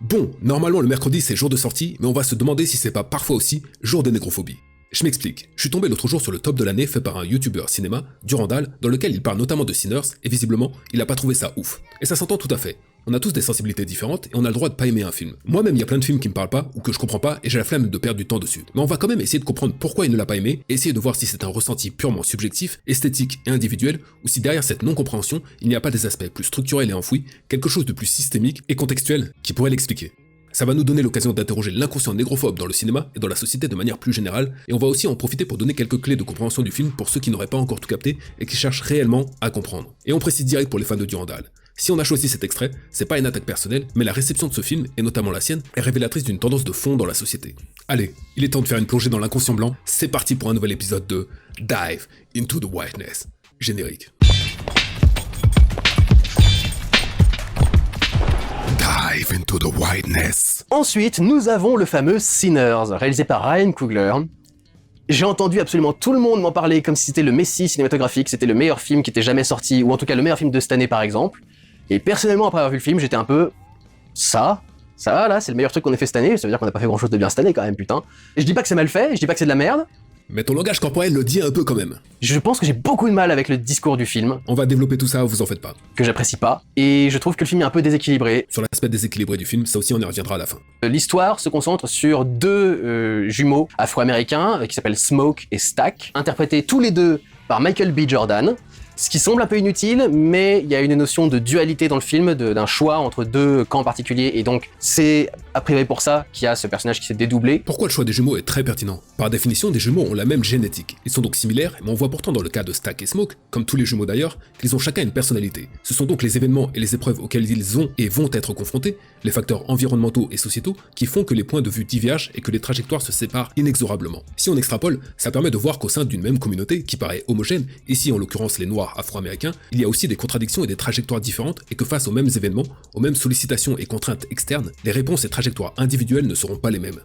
Bon, normalement le mercredi c'est jour de sortie, mais on va se demander si c'est pas parfois aussi jour de négrophobie. Je m'explique, je suis tombé l'autre jour sur le top de l'année fait par un youtubeur cinéma, Durandal, dans lequel il parle notamment de Sinners, et visiblement, il a pas trouvé ça ouf. Et ça s'entend tout à fait. On a tous des sensibilités différentes, et on a le droit de pas aimer un film. Moi-même, il y a plein de films qui me parlent pas, ou que je comprends pas, et j'ai la flemme de perdre du temps dessus. Mais on va quand même essayer de comprendre pourquoi il ne l'a pas aimé, et essayer de voir si c'est un ressenti purement subjectif, esthétique et individuel, ou si derrière cette non-compréhension, il n'y a pas des aspects plus structurels et enfouis, quelque chose de plus systémique et contextuel, qui pourrait l'expliquer. Ça va nous donner l'occasion d'interroger l'inconscient négrophobe dans le cinéma et dans la société de manière plus générale, et on va aussi en profiter pour donner quelques clés de compréhension du film pour ceux qui n'auraient pas encore tout capté et qui cherchent réellement à comprendre. Et on précise direct pour les fans de Durandal. Si on a choisi cet extrait, c'est pas une attaque personnelle, mais la réception de ce film, et notamment la sienne, est révélatrice d'une tendance de fond dans la société. Allez, il est temps de faire une plongée dans l'inconscient blanc, c'est parti pour un nouvel épisode de Dive into the Whiteness. Générique. Dive into the Whiteness. Ensuite, nous avons le fameux Sinners, réalisé par Ryan Coogler. J'ai entendu absolument tout le monde m'en parler comme si c'était le messie cinématographique, c'était le meilleur film qui était jamais sorti, ou en tout cas le meilleur film de cette année par exemple. Et personnellement, après avoir vu le film, j'étais un peu... Ça là, c'est le meilleur truc qu'on ait fait cette année, ça veut dire qu'on n'a pas fait grand chose de bien cette année quand même, putain. Et je dis pas que c'est mal fait, je dis pas que c'est de la merde. Mais ton langage corporel le dit un peu quand même. Je pense que j'ai beaucoup de mal avec le discours du film. On va développer tout ça, vous en faites pas. Que j'apprécie pas. Et je trouve que le film est un peu déséquilibré. Sur l'aspect déséquilibré du film, ça aussi on y reviendra à la fin. L'histoire se concentre sur deux jumeaux afro-américains qui s'appellent Smoke et Stack, interprétés tous les deux par Michael B. Jordan. Ce qui semble un peu inutile, mais il y a une notion de dualité dans le film, d'un choix entre deux camps particuliers, et donc c'est a priori pour ça qu'il y a ce personnage qui s'est dédoublé. Pourquoi le choix des jumeaux est très pertinent? Par définition, des jumeaux ont la même génétique. Ils sont donc similaires, mais on voit pourtant dans le cas de Stack et Smoke, comme tous les jumeaux d'ailleurs, qu'ils ont chacun une personnalité. Ce sont donc les événements et les épreuves auxquelles ils ont et vont être confrontés, les facteurs environnementaux et sociétaux, qui font que les points de vue divergent et que les trajectoires se séparent inexorablement. Si on extrapole, ça permet de voir qu'au sein d'une même communauté, qui paraît homogène, ici en l'occurrence les Noirs afro-américains, il y a aussi des contradictions et des trajectoires différentes et que face aux mêmes événements, aux mêmes sollicitations et contraintes externes, les réponses et trajectoires individuelles ne seront pas les mêmes.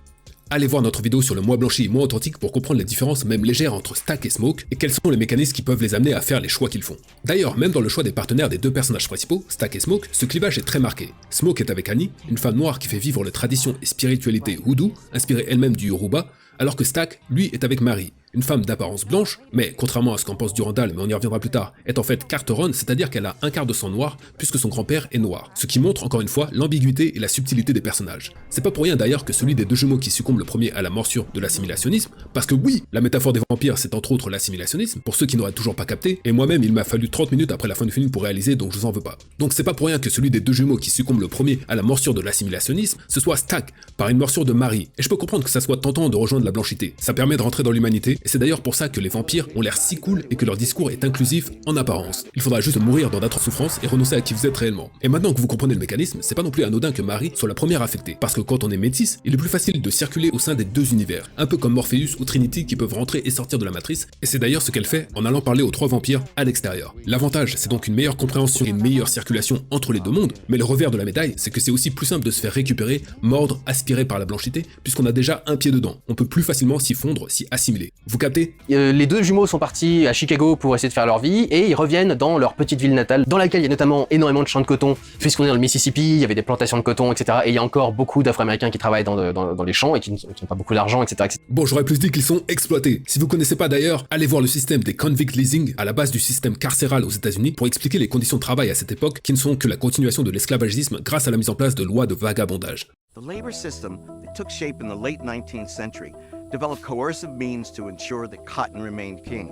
Allez voir notre vidéo sur le moi blanchi et moi authentique pour comprendre les différences même légères entre Stack et Smoke et quels sont les mécanismes qui peuvent les amener à faire les choix qu'ils font. D'ailleurs, même dans le choix des partenaires des deux personnages principaux, Stack et Smoke, ce clivage est très marqué. Smoke est avec Annie, une femme noire qui fait vivre les traditions et spiritualité hoodoo, inspirée elle-même du Yoruba, alors que Stack, lui, est avec Marie, une femme d'apparence blanche, mais contrairement à ce qu'en pense Durandal, mais on y reviendra plus tard, est en fait carteronne, c'est-à-dire qu'elle a un quart de sang noir, puisque son grand-père est noir. Ce qui montre encore une fois l'ambiguïté et la subtilité des personnages. C'est pas pour rien d'ailleurs que celui des deux jumeaux qui succombe le premier à la morsure de l'assimilationnisme, parce que oui, la métaphore des vampires c'est entre autres l'assimilationnisme, pour ceux qui n'auraient toujours pas capté, et moi-même il m'a fallu 30 minutes après la fin du film pour réaliser, donc je vous en veux pas. Donc c'est pas pour rien que celui des deux jumeaux qui succombe le premier à la morsure de l'assimilationnisme, ce soit Stack, par une morsure de Marie, et je peux comprendre que ça soit tentant de rejoindre la blanchité, ça permet de rentrer dans l'humanité, et c'est d'ailleurs pour ça que les vampires ont l'air si cool et que leur discours est inclusif en apparence. Il faudra juste mourir dans d'atroces souffrances et renoncer à qui vous êtes réellement. Et maintenant que vous comprenez le mécanisme, c'est pas non plus anodin que Marie soit la première affectée, parce que quand on est métisse, il est plus facile de circuler au sein des deux univers, un peu comme Morpheus ou Trinity qui peuvent rentrer et sortir de la matrice, et c'est d'ailleurs ce qu'elle fait en allant parler aux trois vampires à l'extérieur. L'avantage, c'est donc une meilleure compréhension et une meilleure circulation entre les deux mondes, mais le revers de la médaille, c'est que c'est aussi plus simple de se faire récupérer, mordre, aspirer par la blanchité, puisqu'on a déjà un pied dedans. On peut plus facilement s'y fondre, s'y assimiler. Vous captez? Les deux jumeaux sont partis à Chicago pour essayer de faire leur vie, et ils reviennent dans leur petite ville natale, dans laquelle il y a notamment énormément de champs de coton, puisqu'on est dans le Mississippi, il y avait des plantations de coton, etc. Et il y a encore beaucoup d'Afro-Américains qui travaillent dans les champs et qui n'ont pas beaucoup d'argent, etc., etc. Bon, j'aurais plus dit qu'ils sont exploités. Si vous connaissez pas d'ailleurs, allez voir le système des convict leasing à la base du système carcéral aux États-Unis pour expliquer les conditions de travail à cette époque qui ne sont que la continuation de l'esclavagisme grâce à la mise en place de lois de vagabondage. The labor system that took shape in the late 19th century developed coercive means to ensure that cotton remained king.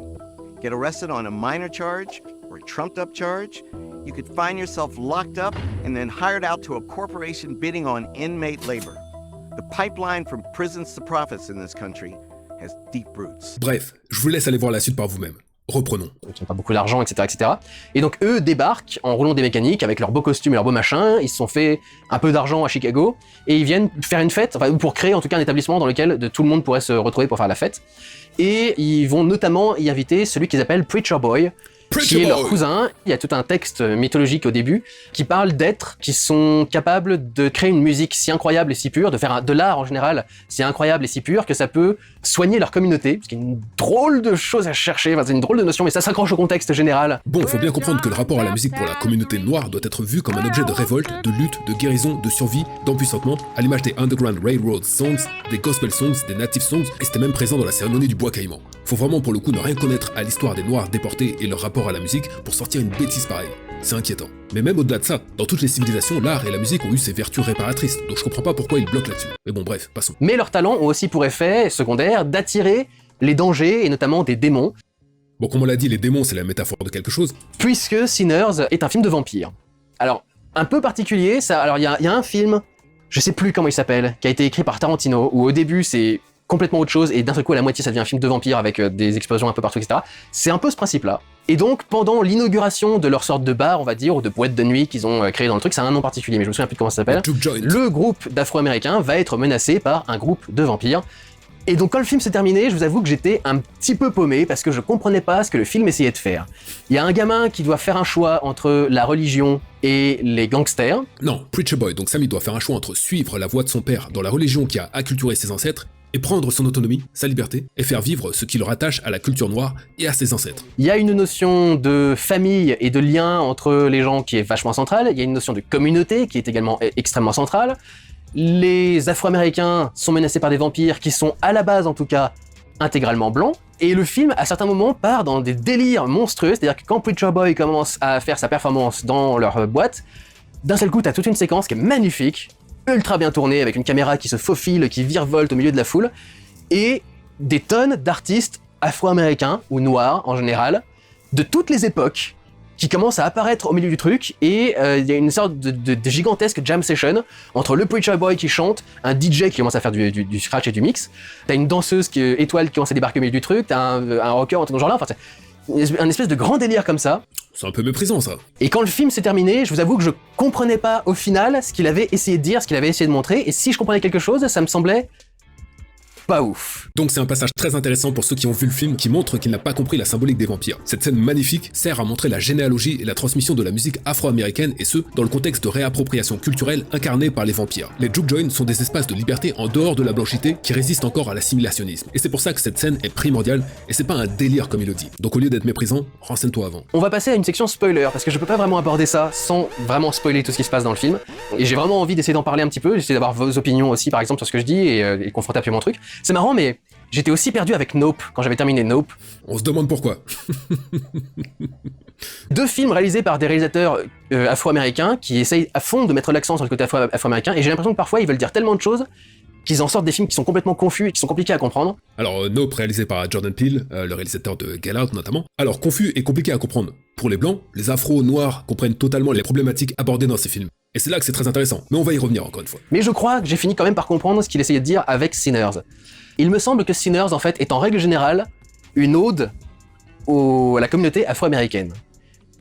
Get arrested on a minor charge or a trumped-up charge, you could find yourself locked up and then hired out to a corporation bidding on inmate labor. The pipeline from prisons to profits in this country has deep roots. Bref, je vous laisse aller voir la suite par vous-même. Reprenons. Ils n'ont pas beaucoup d'argent, etc., etc. Et donc eux débarquent en roulant des mécaniques avec leurs beaux costumes et leurs beaux machins, ils se sont fait un peu d'argent à Chicago, et ils viennent faire une fête, enfin pour créer en tout cas un établissement dans lequel tout le monde pourrait se retrouver pour faire la fête. Et ils vont notamment y inviter celui qu'ils appellent Preacher Boy, qui est leur cousin. Il y a tout un texte mythologique au début qui parle d'êtres qui sont capables de créer une musique si incroyable et si pure, de faire de l'art en général si incroyable et si pur que ça peut soigner leur communauté, ce qui est une drôle de chose à chercher, c'est une drôle de notion, mais ça s'accroche au contexte général. Bon, faut bien comprendre que le rapport à la musique pour la communauté noire doit être vu comme un objet de révolte, de lutte, de guérison, de survie, d'empuissantement, à l'image des Underground Railroad Songs, des Gospel Songs, des Native Songs, et c'était même présent dans la cérémonie du bois caïman. Faut vraiment pour le coup ne rien connaître à l'histoire des Noirs déportés et leur rapport à la musique pour sortir une bêtise pareille. C'est inquiétant. Mais même au-delà de ça, dans toutes les civilisations, l'art et la musique ont eu ces vertus réparatrices, donc je comprends pas pourquoi ils bloquent là-dessus. Mais bon bref, passons. Mais leurs talents ont aussi pour effet secondaire d'attirer les dangers et notamment des démons. Bon, comme on l'a dit, les démons c'est la métaphore de quelque chose. Puisque Sinners est un film de vampires. Alors, un peu particulier, ça. Alors il y a un film, je sais plus comment il s'appelle, qui a été écrit par Tarantino, où au début c'est complètement autre chose, et d'un seul coup à la moitié ça devient un film de vampires avec des explosions un peu partout, etc. C'est un peu ce principe-là. Et donc pendant l'inauguration de leur sorte de bar, on va dire, ou de boîte de nuit qu'ils ont créé dans le truc, c'est un nom particulier, mais je me souviens plus de comment ça s'appelle, le groupe d'Afro-Américains va être menacé par un groupe de vampires. Et donc quand le film s'est terminé, je vous avoue que j'étais un petit peu paumé parce que je comprenais pas ce que le film essayait de faire. Il y a un gamin qui doit faire un choix entre la religion et les gangsters. Non, Preacher Boy, donc Sammy doit faire un choix entre suivre la voie de son père dans la religion qui a acculturé ses ancêtres et prendre son autonomie, sa liberté, et faire vivre ce qui le rattache à la culture noire et à ses ancêtres. Il y a une notion de famille et de lien entre les gens qui est vachement centrale, il y a une notion de communauté qui est également extrêmement centrale. Les Afro-Américains sont menacés par des vampires qui sont, à la base en tout cas, intégralement blancs. Et le film, à certains moments, part dans des délires monstrueux, c'est-à-dire que quand Preacher Boy commence à faire sa performance dans leur boîte, d'un seul coup, t'as toute une séquence qui est magnifique, ultra bien tournée, avec une caméra qui se faufile, qui virevolte au milieu de la foule, et des tonnes d'artistes afro-américains, ou noirs en général, de toutes les époques, qui commence à apparaître au milieu du truc, et il y a une sorte de gigantesque jam session entre le Preacher Boy qui chante, un DJ qui commence à faire du scratch et du mix, t'as une danseuse étoile qui commence à débarquer au milieu du truc, t'as un rocker, un truc dans ce genre-là, enfin c'est un espèce de grand délire comme ça. C'est un peu méprisant ça. Et quand le film s'est terminé, je vous avoue que je comprenais pas au final ce qu'il avait essayé de dire, ce qu'il avait essayé de montrer, et si je comprenais quelque chose, ça me semblait pas ouf. Donc c'est un passage très intéressant pour ceux qui ont vu le film qui montre qu'il n'a pas compris la symbolique des vampires. Cette scène magnifique sert à montrer la généalogie et la transmission de la musique afro-américaine et ce, dans le contexte de réappropriation culturelle incarnée par les vampires. Les juke joints sont des espaces de liberté en dehors de la blanchité qui résistent encore à l'assimilationnisme. Et c'est pour ça que cette scène est primordiale et c'est pas un délire comme il le dit. Donc au lieu d'être méprisant, renseigne-toi avant. On va passer à une section spoiler parce que je peux pas vraiment aborder ça sans vraiment spoiler tout ce qui se passe dans le film. Et j'ai vraiment envie d'essayer d'en parler un petit peu, d'essayer d'avoir vos opinions aussi par exemple sur ce que je dis et confronter un peu mon truc. C'est marrant mais j'étais aussi perdu avec Nope quand j'avais terminé Nope. On se demande pourquoi. 2 films réalisés par des réalisateurs afro-américains qui essayent à fond de mettre l'accent sur le côté afro-américain et j'ai l'impression que parfois ils veulent dire tellement de choses qu'ils en sortent des films qui sont complètement confus et qui sont compliqués à comprendre. Alors Nope réalisé par Jordan Peele, le réalisateur de Get Out notamment. Alors confus et compliqué à comprendre. Pour les blancs, les afro-noirs comprennent totalement les problématiques abordées dans ces films. Et c'est là que c'est très intéressant, mais on va y revenir encore une fois. Mais je crois que j'ai fini quand même par comprendre ce qu'il essayait de dire avec Sinners. Il me semble que Sinners, en fait, est en règle générale une ode à la communauté afro-américaine.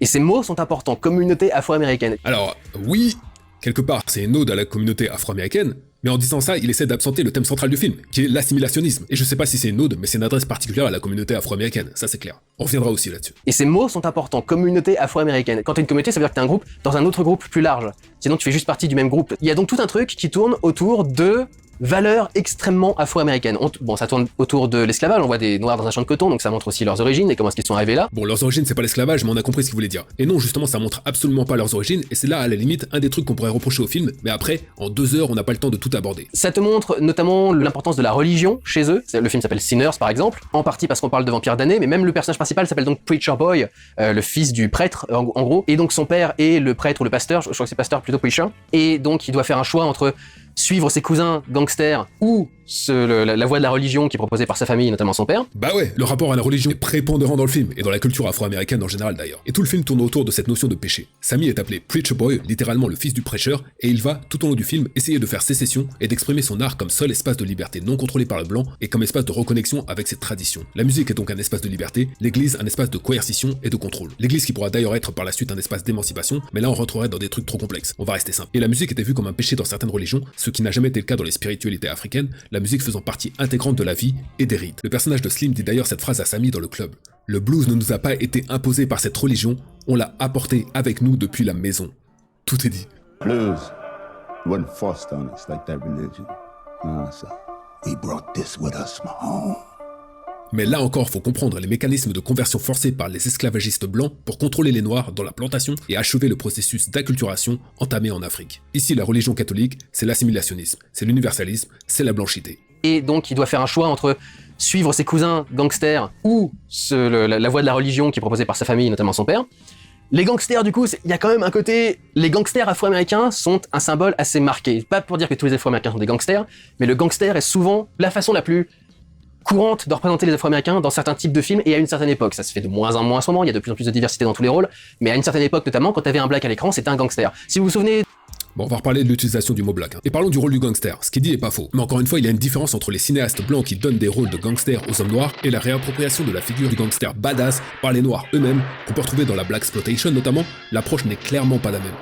Et ces mots sont importants, communauté afro-américaine. Alors, oui, quelque part, c'est une ode à la communauté afro-américaine, mais en disant ça, il essaie d'absenter le thème central du film, qui est l'assimilationnisme. Et je sais pas si c'est une ode, mais c'est une adresse particulière à la communauté afro-américaine, ça c'est clair. On reviendra aussi là-dessus. Et ces mots sont importants, communauté afro-américaine. Quand t'es une communauté, ça veut dire que t'es un groupe dans un autre groupe plus large. Sinon, tu fais juste partie du même groupe. Il y a donc tout un truc qui tourne autour de valeurs extrêmement afro-américaines. Bon, ça tourne autour de l'esclavage, on voit des noirs dans un champ de coton, donc ça montre aussi leurs origines et comment est-ce qu'ils sont arrivés là. Bon, leurs origines, c'est pas l'esclavage, mais on a compris ce qu'il voulait dire. Et non, justement, ça montre absolument pas leurs origines, et c'est là, à la limite, un des trucs qu'on pourrait reprocher au film, mais après, en 2 heures, on n'a pas le temps de tout aborder. Ça te montre notamment l'importance de la religion chez eux. Le film s'appelle Sinners, par exemple, en partie parce qu'on parle de vampires damnés, mais même le personnage principal s'appelle donc Preacher Boy, le fils du prêtre, en gros, et donc son père est le prêtre ou le pasteur, je crois que c'est pasteur plutôt Preacher, et donc il doit faire un choix entre suivre ses cousins gangsters ou la voie de la religion qui est proposée par sa famille, notamment son père. Bah ouais, le rapport à la religion est prépondérant dans le film, et dans la culture afro-américaine en général d'ailleurs. Et tout le film tourne autour de cette notion de péché. Sammy est appelé Preacher Boy, littéralement le fils du prêcheur, et il va, tout au long du film, essayer de faire sécession et d'exprimer son art comme seul espace de liberté non contrôlé par le blanc et comme espace de reconnexion avec ses traditions. La musique est donc un espace de liberté, l'église un espace de coercition et de contrôle. L'église qui pourra d'ailleurs être par la suite un espace d'émancipation, mais là on rentrerait dans des trucs trop complexes. On va rester simple. Et la musique était vue comme un péché dans certaines religions, ce qui n'a jamais été le cas dans les spiritualités africaines, la musique faisant partie intégrante de la vie et des rites. Le personnage de Slim dit d'ailleurs cette phrase à Sammy dans le club. Le blues ne nous a pas été imposé par cette religion, on l'a apporté avec nous depuis la maison. Tout est dit. Blues wasn't forced on us like that religion. No, sir. We brought this with us from home. Mais là encore, faut comprendre les mécanismes de conversion forcés par les esclavagistes blancs pour contrôler les noirs dans la plantation et achever le processus d'acculturation entamé en Afrique. Ici, la religion catholique, c'est l'assimilationnisme, c'est l'universalisme, c'est la blanchité. Et donc il doit faire un choix entre suivre ses cousins gangsters ou la voie de la religion qui est proposée par sa famille, notamment son père. Les gangsters, du coup, il y a quand même un côté... Les gangsters afro-américains sont un symbole assez marqué. Pas pour dire que tous les afro-américains sont des gangsters, mais le gangster est souvent la façon la plus courante de représenter les afro-américains dans certains types de films et à une certaine époque. Ça se fait de moins en moins en ce moment, il y a de plus en plus de diversité dans tous les rôles, mais à une certaine époque notamment, quand t'avais un black à l'écran, c'était un gangster. Si vous vous souvenez... Bon, on va reparler de l'utilisation du mot black. Et parlons du rôle du gangster. Ce qu'il dit est pas faux. Mais encore une fois, il y a une différence entre les cinéastes blancs qui donnent des rôles de gangsters aux hommes noirs et la réappropriation de la figure du gangster badass par les noirs eux-mêmes, qu'on peut retrouver dans la blaxploitation notamment. L'approche n'est clairement pas la même.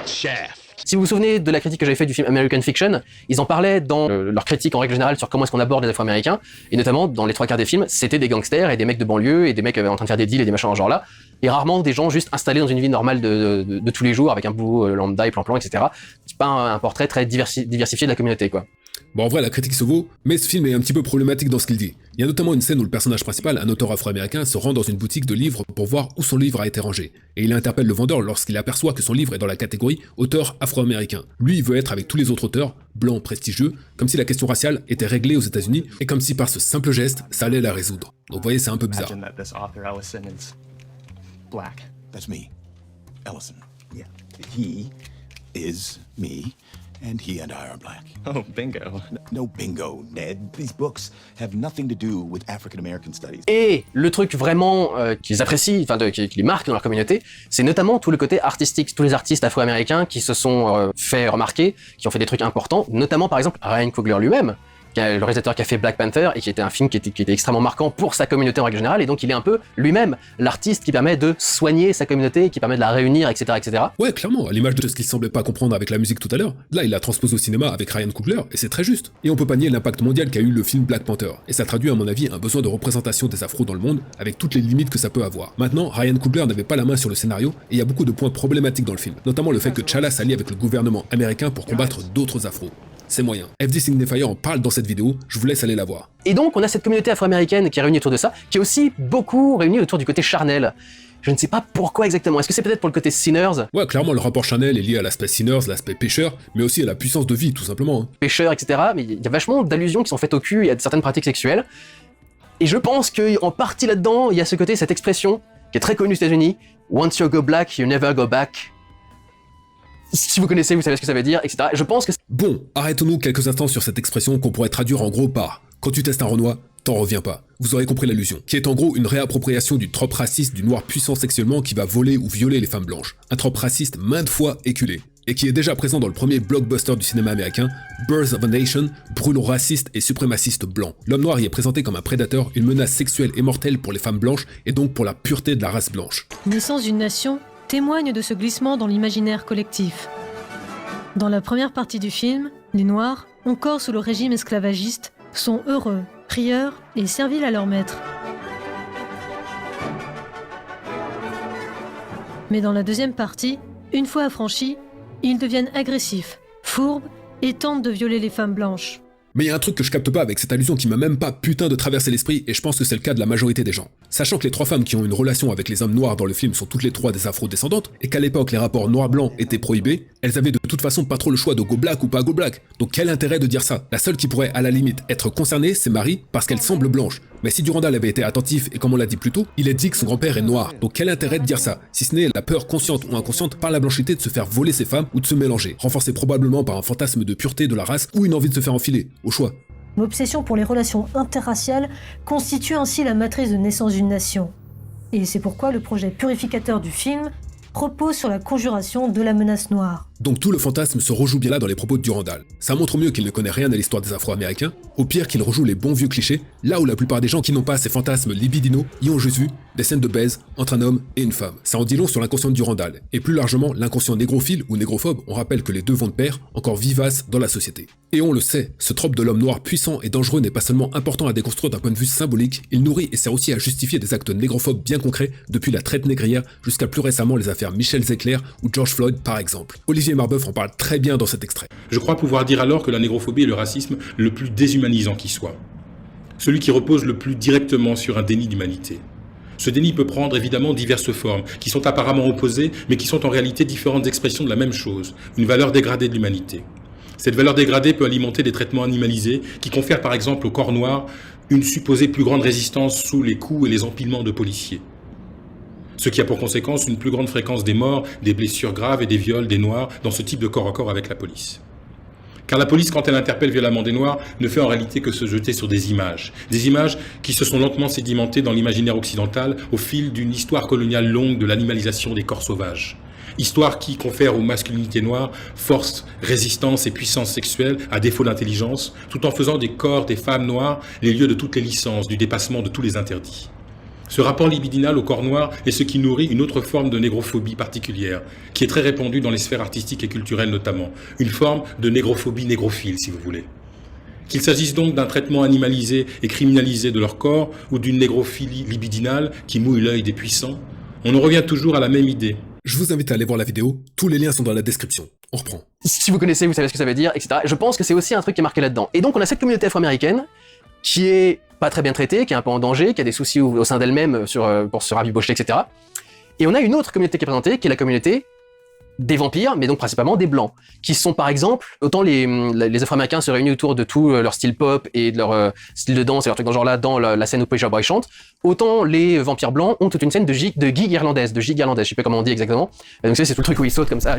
Shaft. Si vous vous souvenez de la critique que j'avais faite du film American Fiction, ils en parlaient dans leur critique en règle générale sur comment est-ce qu'on aborde les Afro-Américains, et notamment dans les 3/4 des films, c'était des gangsters et des mecs de banlieue et des mecs en train de faire des deals et des machins en genre là, et rarement des gens juste installés dans une vie normale de tous les jours avec un boulot lambda et plan-plan, etc. C'est pas un portrait très diversifié de la communauté, quoi. Bon, en vrai, la critique se vaut, mais ce film est un petit peu problématique dans ce qu'il dit. Il y a notamment une scène où le personnage principal, un auteur afro-américain, se rend dans une boutique de livres pour voir où son livre a été rangé. Et il interpelle le vendeur lorsqu'il aperçoit que son livre est dans la catégorie auteur afro-américain. Lui, il veut être avec tous les autres auteurs, blancs, prestigieux, comme si la question raciale était réglée aux États-Unis et comme si par ce simple geste, ça allait la résoudre. Donc vous voyez, c'est un peu bizarre. Imagine that this author, Ellison, is black. That's me, Ellison. Yeah. He is me, and he and I are black. Oh, bingo. No bingo, Ned. These books have nothing to do with African American studies. Et le truc vraiment qu'ils apprécient, enfin qui les marque dans leur communauté, c'est notamment tout le côté artistique, tous les artistes afro-américains qui se sont fait remarquer, qui ont fait des trucs importants, notamment par exemple Ryan Coogler lui-même, le réalisateur qui a fait Black Panther et qui était un film qui était extrêmement marquant pour sa communauté en règle générale, et donc il est un peu lui-même l'artiste qui permet de soigner sa communauté, qui permet de la réunir, etc., etc. Ouais, clairement, à l'image de ce qu'il semblait pas comprendre avec la musique tout à l'heure, là il l'a transposé au cinéma avec Ryan Coogler, et c'est très juste. Et on peut pas nier l'impact mondial qu'a eu le film Black Panther, et ça traduit à mon avis un besoin de représentation des afros dans le monde, avec toutes les limites que ça peut avoir. Maintenant, Ryan Coogler n'avait pas la main sur le scénario, et il y a beaucoup de points problématiques dans le film, notamment le fait que T'Challa s'allie avec le gouvernement américain pour combattre d'autres afros. C'est moyen. FD Signifier en parle dans cette vidéo, je vous laisse aller la voir. Et donc on a cette communauté afro-américaine qui est réunie autour de ça, qui est aussi beaucoup réunie autour du côté charnel. Je ne sais pas pourquoi exactement, est-ce que c'est peut-être pour le côté Sinners? Ouais, clairement le rapport Chanel est lié à l'aspect Sinners, l'aspect pêcheur, mais aussi à la puissance de vie tout simplement. Hein. Pêcheur, etc. Mais il y a vachement d'allusions qui sont faites au cul et à certaines pratiques sexuelles. Et je pense qu'en partie là-dedans, il y a ce côté, cette expression, qui est très connue aux États-Unis, Once you go black, you never go back. Si vous connaissez, vous savez ce que ça veut dire, etc. Je pense que... Bon, arrêtons-nous quelques instants sur cette expression qu'on pourrait traduire en gros par « Quand tu testes un Renoir, t'en reviens pas ». Vous aurez compris l'allusion, qui est en gros une réappropriation du trope raciste du noir puissant sexuellement qui va voler ou violer les femmes blanches. Un trope raciste maintes fois éculé, et qui est déjà présent dans le premier blockbuster du cinéma américain, Birth of a Nation, brûlot raciste et suprémaciste blanc. L'homme noir y est présenté comme un prédateur, une menace sexuelle et mortelle pour les femmes blanches, et donc pour la pureté de la race blanche. Naissance d'une nation témoigne de ce glissement dans l'imaginaire collectif. Dans la première partie du film, les Noirs, encore sous le régime esclavagiste, sont heureux, prieurs et serviles à leur maître. Mais dans la deuxième partie, une fois affranchis, ils deviennent agressifs, fourbes et tentent de violer les femmes blanches. Mais il y a un truc que je capte pas avec cette allusion qui m'a même pas putain de traversé l'esprit, et je pense que c'est le cas de la majorité des gens. Sachant que les trois femmes qui ont une relation avec les hommes noirs dans le film sont toutes les trois des afro-descendantes, et qu'à l'époque les rapports noir-blanc étaient prohibés, elles avaient de toute façon pas trop le choix de go black ou pas go black. Donc quel intérêt de dire ça? La seule qui pourrait à la limite être concernée, c'est Marie, parce qu'elle semble blanche. Mais si Durandal avait été attentif, et comme on l'a dit plus tôt, il est dit que son grand-père est noir. Donc quel intérêt de dire ça? Si ce n'est la peur consciente ou inconsciente par la blanchité de se faire voler ses femmes ou de se mélanger, renforcée probablement par un fantasme de pureté de la race ou une envie de se faire enfiler, au choix. L'obsession pour les relations interraciales constitue ainsi la matrice de naissance d'une nation. Et c'est pourquoi le projet purificateur du film repose sur la conjuration de la menace noire. Donc tout le fantasme se rejoue bien là dans les propos de Durandal. Ça montre mieux qu'il ne connaît rien à l'histoire des Afro-Américains, au pire qu'il rejoue les bons vieux clichés, là où la plupart des gens qui n'ont pas ces fantasmes libidinaux y ont juste vu des scènes de baise entre un homme et une femme. Ça en dit long sur l'inconscient de Durandal, et plus largement l'inconscient négrophile ou négrophobe, on rappelle que les deux vont de pair, encore vivaces dans la société. Et on le sait, ce trope de l'homme noir puissant et dangereux n'est pas seulement important à déconstruire d'un point de vue symbolique, il nourrit et sert aussi à justifier des actes négrophobes bien concrets depuis la traite négrière jusqu'à plus récemment les affaires Michel Zecler ou George Floyd par exemple. Olivier Marbeuf en parle très bien dans cet extrait. Je crois pouvoir dire alors que la négrophobie est le racisme le plus déshumanisant qui soit. Celui qui repose le plus directement sur un déni d'humanité. Ce déni peut prendre évidemment diverses formes, qui sont apparemment opposées, mais qui sont en réalité différentes expressions de la même chose, une valeur dégradée de l'humanité. Cette valeur dégradée peut alimenter des traitements animalisés qui confèrent par exemple au corps noir une supposée plus grande résistance sous les coups et les empilements de policiers. Ce qui a pour conséquence une plus grande fréquence des morts, des blessures graves et des viols des Noirs dans ce type de corps à corps avec la police. Car la police, quand elle interpelle violemment des Noirs, ne fait en réalité que se jeter sur des images qui se sont lentement sédimentées dans l'imaginaire occidental au fil d'une histoire coloniale longue de l'animalisation des corps sauvages. Histoire qui confère aux masculinités noires force, résistance et puissance sexuelle à défaut d'intelligence, tout en faisant des corps des femmes noires les lieux de toutes les licences, du dépassement de tous les interdits. Ce rapport libidinal au corps noir est ce qui nourrit une autre forme de négrophobie particulière, qui est très répandue dans les sphères artistiques et culturelles notamment, une forme de négrophobie négrophile si vous voulez. Qu'il s'agisse donc d'un traitement animalisé et criminalisé de leur corps ou d'une négrophilie libidinale qui mouille l'œil des puissants, on en revient toujours à la même idée. Je vous invite à aller voir la vidéo, tous les liens sont dans la description. On reprend. Si vous connaissez, vous savez ce que ça veut dire, etc. Je pense que c'est aussi un truc qui est marqué là-dedans. Et donc on a cette communauté afro-américaine qui est pas très bien traitée, qui est un peu en danger, qui a des soucis au sein d'elle-même pour se rabibocher, etc. Et on a une autre communauté qui est présentée, qui est la communauté des vampires, mais donc principalement des blancs, qui sont par exemple, autant les Afro-Américains se réunissent autour de tout leur style pop et de leur style de danse et leur truc dans ce genre-là dans la scène où Pager Boy chante, autant les vampires blancs ont toute une scène de gig irlandaise, je sais pas comment on dit exactement. Et donc c'est tout le truc où ils sautent comme ça,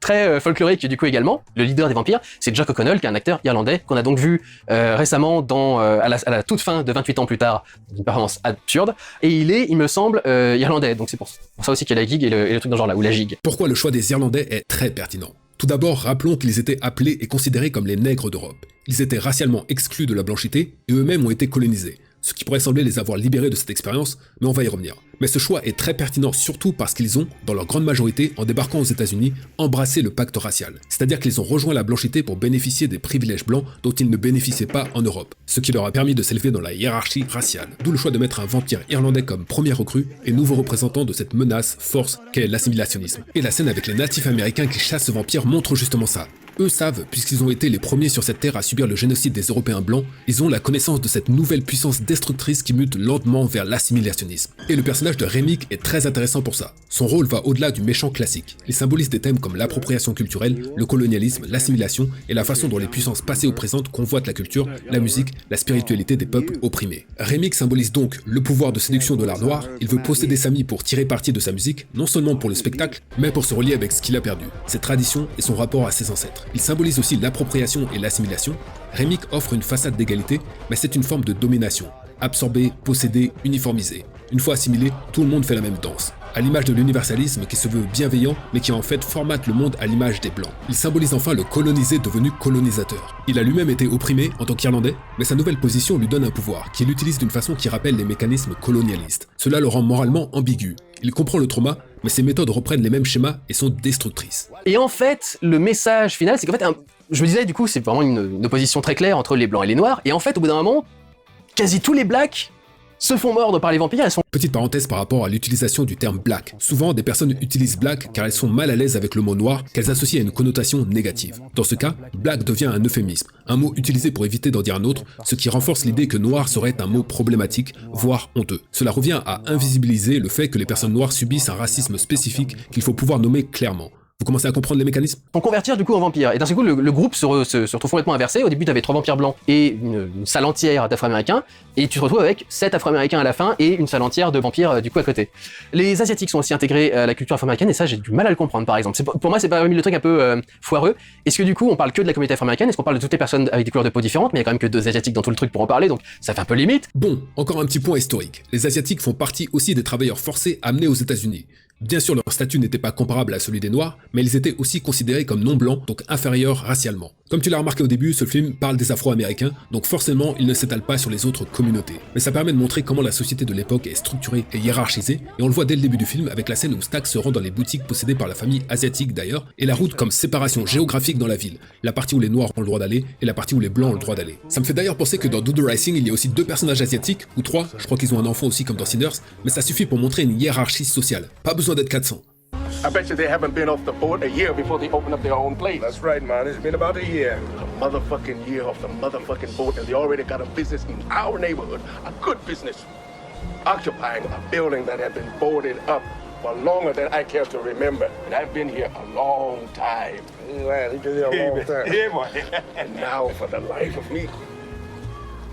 très folklorique du coup également. Le leader des vampires, c'est Jack O'Connell, qui est un acteur irlandais qu'on a donc vu récemment à la toute fin de 28 ans plus tard, une performance absurde, et il me semble, irlandais, donc c'est pour ça aussi qu'il y a la gig et le truc dans ce genre-là, ou la gigue. Pourquoi le choix des Irlandais est très pertinent. Tout d'abord, rappelons qu'ils étaient appelés et considérés comme les nègres d'Europe. Ils étaient racialement exclus de la blanchité et eux-mêmes ont été colonisés, ce qui pourrait sembler les avoir libérés de cette expérience, mais on va y revenir. Mais ce choix est très pertinent surtout parce qu'ils ont, dans leur grande majorité, en débarquant aux États-Unis, embrassé le pacte racial. C'est-à-dire qu'ils ont rejoint la blanchité pour bénéficier des privilèges blancs dont ils ne bénéficiaient pas en Europe, ce qui leur a permis de s'élever dans la hiérarchie raciale. D'où le choix de mettre un vampire irlandais comme premier recrue et nouveau représentant de cette menace, force, qu'est l'assimilationnisme. Et la scène avec les natifs américains qui chassent ce vampire montre justement ça. Eux savent, puisqu'ils ont été les premiers sur cette terre à subir le génocide des Européens blancs, ils ont la connaissance de cette nouvelle puissance destructrice qui mute lentement vers l'assimilationnisme. Et le personnage de Remick est très intéressant pour ça. Son rôle va au-delà du méchant classique. Il symbolise des thèmes comme l'appropriation culturelle, le colonialisme, l'assimilation et la façon dont les puissances passées ou présentes convoitent la culture, la musique, la spiritualité des peuples opprimés. Remick symbolise donc le pouvoir de séduction de l'art noir, il veut posséder Sami pour tirer parti de sa musique, non seulement pour le spectacle, mais pour se relier avec ce qu'il a perdu, ses traditions et son rapport à ses ancêtres. Il symbolise aussi l'appropriation et l'assimilation. Remick offre une façade d'égalité, mais c'est une forme de domination. Absorber, posséder, uniformiser. Une fois assimilé, tout le monde fait la même danse. À l'image de l'universalisme qui se veut bienveillant, mais qui en fait formate le monde à l'image des Blancs. Il symbolise enfin le colonisé devenu colonisateur. Il a lui-même été opprimé en tant qu'Irlandais, mais sa nouvelle position lui donne un pouvoir, qu'il utilise d'une façon qui rappelle les mécanismes colonialistes. Cela le rend moralement ambigu. Il comprend le trauma, mais ses méthodes reprennent les mêmes schémas et sont destructrices. Et en fait, le message final, c'est qu'en fait, je me disais du coup, c'est vraiment une opposition très claire entre les Blancs et les Noirs, et en fait, au bout d'un moment, quasi tous les Blacks se font mordre par les vampires. Petite parenthèse par rapport à l'utilisation du terme black. Souvent, des personnes utilisent black car elles sont mal à l'aise avec le mot noir qu'elles associent à une connotation négative. Dans ce cas, black devient un euphémisme, un mot utilisé pour éviter d'en dire un autre, ce qui renforce l'idée que noir serait un mot problématique, voire honteux. Cela revient à invisibiliser le fait que les personnes noires subissent un racisme spécifique qu'il faut pouvoir nommer clairement. Vous commencez à comprendre les mécanismes ? Pour convertir du coup en vampire. Et d'un seul coup, le groupe se retrouve complètement inversé. Au début, tu avais 3 vampires blancs et une salle entière d'Afro-Américains. Et tu te retrouves avec 7 Afro-Américains à la fin et une salle entière de vampires du coup à côté. Les Asiatiques sont aussi intégrés à la culture afro-américaine et ça, j'ai du mal à le comprendre par exemple. Pour moi, c'est parmi le truc un peu foireux. Est-ce que du coup, on parle que de la communauté afro-américaine ? Est-ce qu'on parle de toutes les personnes avec des couleurs de peau différentes ? Mais il y a quand même que 2 Asiatiques dans tout le truc pour en parler, donc ça fait un peu limite. Bon, encore un petit point historique. Les Asiatiques font partie aussi des travailleurs forcés amenés aux États-Unis. Bien sûr, leur statut n'était pas comparable à celui des Noirs, mais ils étaient aussi considérés comme non blancs, donc inférieurs racialement. Comme tu l'as remarqué au début, ce film parle des Afro-Américains, donc forcément, il ne s'étale pas sur les autres communautés. Mais ça permet de montrer comment la société de l'époque est structurée et hiérarchisée, et on le voit dès le début du film avec la scène où Stack se rend dans les boutiques possédées par la famille asiatique d'ailleurs, et la route comme séparation géographique dans la ville, la partie où les Noirs ont le droit d'aller et la partie où les Blancs ont le droit d'aller. Ça me fait d'ailleurs penser que dans Do the Rising, il y a aussi 2 personnages asiatiques, ou 3, je crois qu'ils ont un enfant aussi comme dans Sinners, mais ça suffit pour montrer une hiérarchie sociale. Pas besoin d'être 400. I bet you they haven't been off the boat a year before they open up their own place. That's right, man. It's been about a year. A motherfucking year off the motherfucking boat, and they already got a business in our neighborhood. A good business. Occupying a building that had been boarded up for longer than I care to remember. And I've been here a long time. Man, you've been here a long time. Yeah, boy. And now, for the life of me,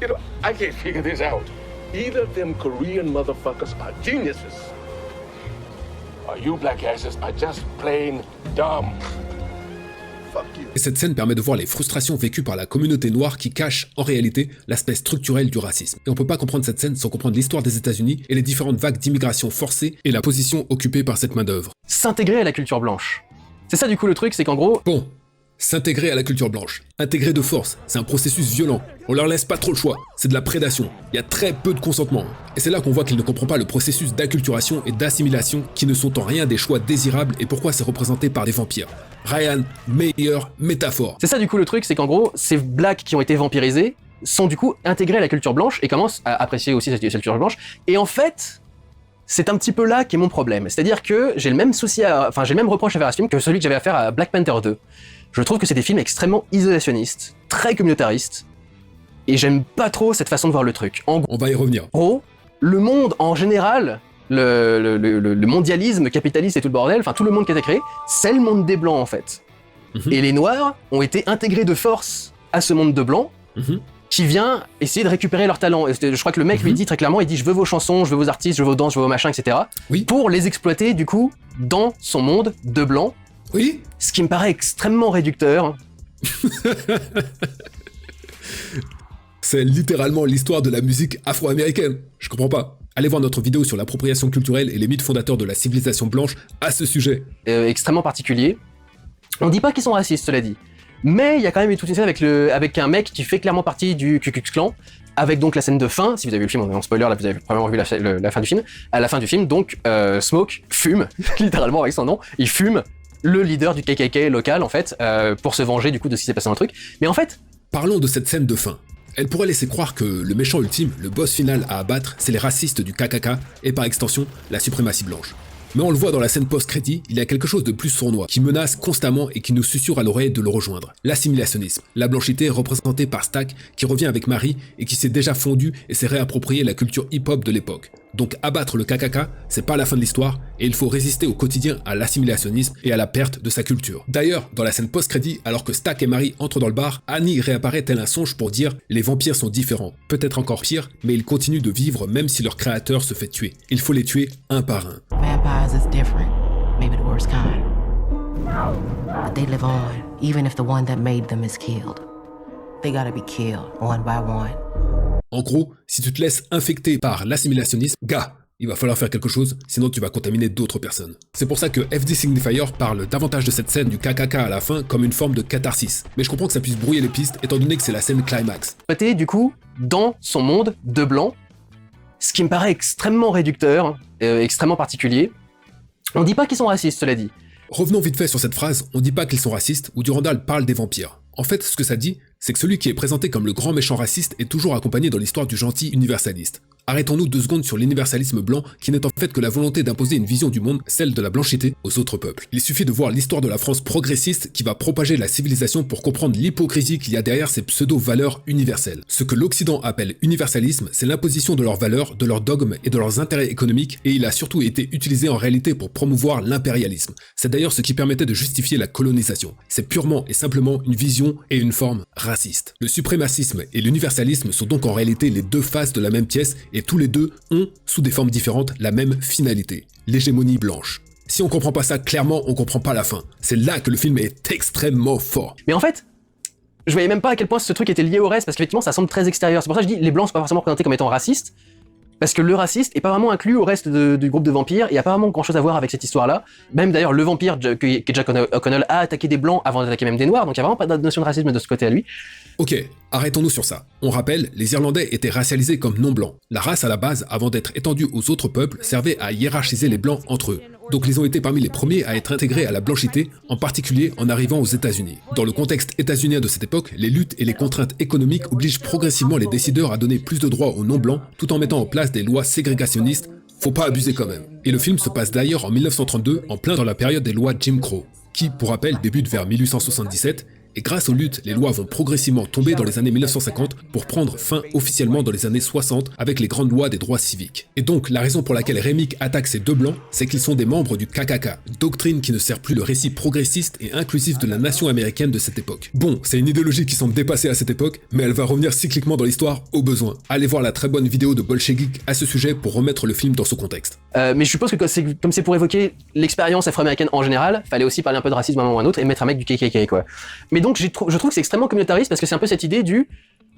you know, I can't figure this out. Either of them Korean motherfuckers are geniuses, or you black asses are just plain dumb. Fuck you. Et cette scène permet de voir les frustrations vécues par la communauté noire qui cache, en réalité, l'aspect structurel du racisme. Et on peut pas comprendre cette scène sans comprendre l'histoire des États-Unis et les différentes vagues d'immigration forcée et la position occupée par cette main-d'œuvre. S'intégrer à la culture blanche. C'est ça du coup le truc, c'est qu'en gros... Bon, s'intégrer à la culture blanche, intégrer de force, c'est un processus violent. On leur laisse pas trop le choix, c'est de la prédation. Il y a très peu de consentement. Et c'est là qu'on voit qu'il ne comprend pas le processus d'acculturation et d'assimilation qui ne sont en rien des choix désirables et pourquoi c'est représenté par des vampires. Ryan, meilleure métaphore. C'est ça du coup le truc, c'est qu'en gros, ces blacks qui ont été vampirisés sont du coup intégrés à la culture blanche et commencent à apprécier aussi cette culture blanche. Et en fait, c'est un petit peu là qu'est mon problème. C'est-à-dire que j'ai le même j'ai le même reproche à faire à ce film que celui que j'avais à faire à Black Panther 2. Je trouve que c'est des films extrêmement isolationnistes, très communautaristes, et j'aime pas trop cette façon de voir le truc. On va y revenir. En gros, le monde en général, le mondialisme capitaliste et tout le bordel, enfin tout le monde qui a été créé, c'est le monde des blancs en fait. Et les noirs ont été intégrés de force à ce monde de blancs, qui vient essayer de récupérer leurs talents. Et je crois que le mec lui dit très clairement, il dit je veux vos chansons, je veux vos artistes, je veux vos danses, je veux vos machins, etc. Oui. Pour les exploiter du coup dans son monde de blancs. Oui. Ce qui me paraît extrêmement réducteur. C'est littéralement l'histoire de la musique afro-américaine. Je comprends pas. Allez voir notre vidéo sur l'appropriation culturelle et les mythes fondateurs de la civilisation blanche à ce sujet. Extrêmement particulier. On dit pas qu'ils sont racistes, cela dit. Mais il y a quand même toute une scène avec un mec qui fait clairement partie du Ku Klux Klan, avec donc la scène de fin. Si vous avez vu le film, on est en spoiler, là vous avez probablement vu la fin du film. À la fin du film, donc Smoke fume, littéralement avec son nom, il fume le leader du KKK local en fait, pour se venger du coup de ce qui s'est passé dans le truc. Mais en fait... Parlons de cette scène de fin. Elle pourrait laisser croire que le méchant ultime, le boss final à abattre, c'est les racistes du KKK et par extension, la suprématie blanche. Mais on le voit dans la scène post-crédit, il y a quelque chose de plus sournois, qui menace constamment et qui nous susurre à l'oreille de le rejoindre. L'assimilationnisme. La blanchité représentée par Stack, qui revient avec Marie et qui s'est déjà fondu et s'est réapproprié la culture hip-hop de l'époque. Donc abattre le KKK, c'est pas la fin de l'histoire, et il faut résister au quotidien à l'assimilationnisme et à la perte de sa culture. D'ailleurs, dans la scène post-crédit, alors que Stack et Marie entrent dans le bar, Annie réapparaît tel un songe pour dire « Les vampires sont différents, peut-être encore pire, mais ils continuent de vivre même si leur créateur se fait tuer. Il faut les tuer un par un. » Vampires is different, maybe the worst kind. But they live on, even if the one that made them is killed. They gotta be killed, one by one. En gros, si tu te laisses infecter par l'assimilationnisme, gars, il va falloir faire quelque chose, sinon tu vas contaminer d'autres personnes. C'est pour ça que FD Signifier parle davantage de cette scène du KKK à la fin comme une forme de catharsis. Mais je comprends que ça puisse brouiller les pistes, étant donné que c'est la scène climax. Du coup, dans son monde de blanc, ce qui me paraît extrêmement réducteur, extrêmement particulier. On dit pas qu'ils sont racistes, cela dit. Revenons vite fait sur cette phrase, on dit pas qu'ils sont racistes, où Durandal parle des vampires. En fait, ce que ça dit, c'est que celui qui est présenté comme le grand méchant raciste est toujours accompagné dans l'histoire du gentil universaliste. Arrêtons-nous 2 secondes sur l'universalisme blanc qui n'est en fait que la volonté d'imposer une vision du monde, celle de la blanchité, aux autres peuples. Il suffit de voir l'histoire de la France progressiste qui va propager la civilisation pour comprendre l'hypocrisie qu'il y a derrière ces pseudo-valeurs universelles. Ce que l'Occident appelle universalisme, c'est l'imposition de leurs valeurs, de leurs dogmes et de leurs intérêts économiques, et il a surtout été utilisé en réalité pour promouvoir l'impérialisme. C'est d'ailleurs ce qui permettait de justifier la colonisation. C'est purement et simplement une vision et une forme raciste. Le suprémacisme et l'universalisme sont donc en réalité les 2 faces de la même pièce, et tous les 2 ont, sous des formes différentes, la même finalité, l'hégémonie blanche. Si on comprend pas ça clairement, on comprend pas la fin. C'est là que le film est extrêmement fort. Mais en fait, je voyais même pas à quel point ce truc était lié au reste, parce qu'effectivement ça semble très extérieur. C'est pour ça que je dis les blancs sont pas forcément présentés comme étant racistes, Parce que le raciste est pas vraiment inclus au reste du groupe de vampires, il y a pas vraiment grand chose à voir avec cette histoire-là. Même d'ailleurs, le vampire qui est Jack O'Connell a attaqué des blancs avant d'attaquer même des noirs, donc il y a vraiment pas de notion de racisme de ce côté à lui. Ok, arrêtons-nous sur ça. On rappelle, les Irlandais étaient racialisés comme non-blancs. La race à la base, avant d'être étendue aux autres peuples, servait à hiérarchiser les blancs entre eux. Donc ils ont été parmi les premiers à être intégrés à la blanchité, en particulier en arrivant aux États-Unis. Dans le contexte états-unien de cette époque, les luttes et les contraintes économiques obligent progressivement les décideurs à donner plus de droits aux non-blancs, tout en mettant en place des lois ségrégationnistes. Faut pas abuser quand même. Et le film se passe d'ailleurs en 1932, en plein dans la période des lois Jim Crow, qui, pour rappel, débute vers 1877, et grâce aux luttes, les lois vont progressivement tomber dans les années 1950 pour prendre fin officiellement dans les années 60 avec les grandes lois des droits civiques. Et donc, la raison pour laquelle Remick attaque ces deux blancs, c'est qu'ils sont des membres du KKK, doctrine qui ne sert plus le récit progressiste et inclusif de la nation américaine de cette époque. Bon, c'est une idéologie qui semble dépassée à cette époque, mais elle va revenir cycliquement dans l'histoire au besoin. Allez voir la très bonne vidéo de Bolshevik à ce sujet pour remettre le film dans ce contexte. Mais je suppose que comme c'est pour évoquer l'expérience afro-américaine en général, fallait aussi parler un peu de racisme à un moment ou à un autre et mettre un mec du KKK, quoi. Mais donc, je trouve que c'est extrêmement communautariste parce que c'est un peu cette idée du...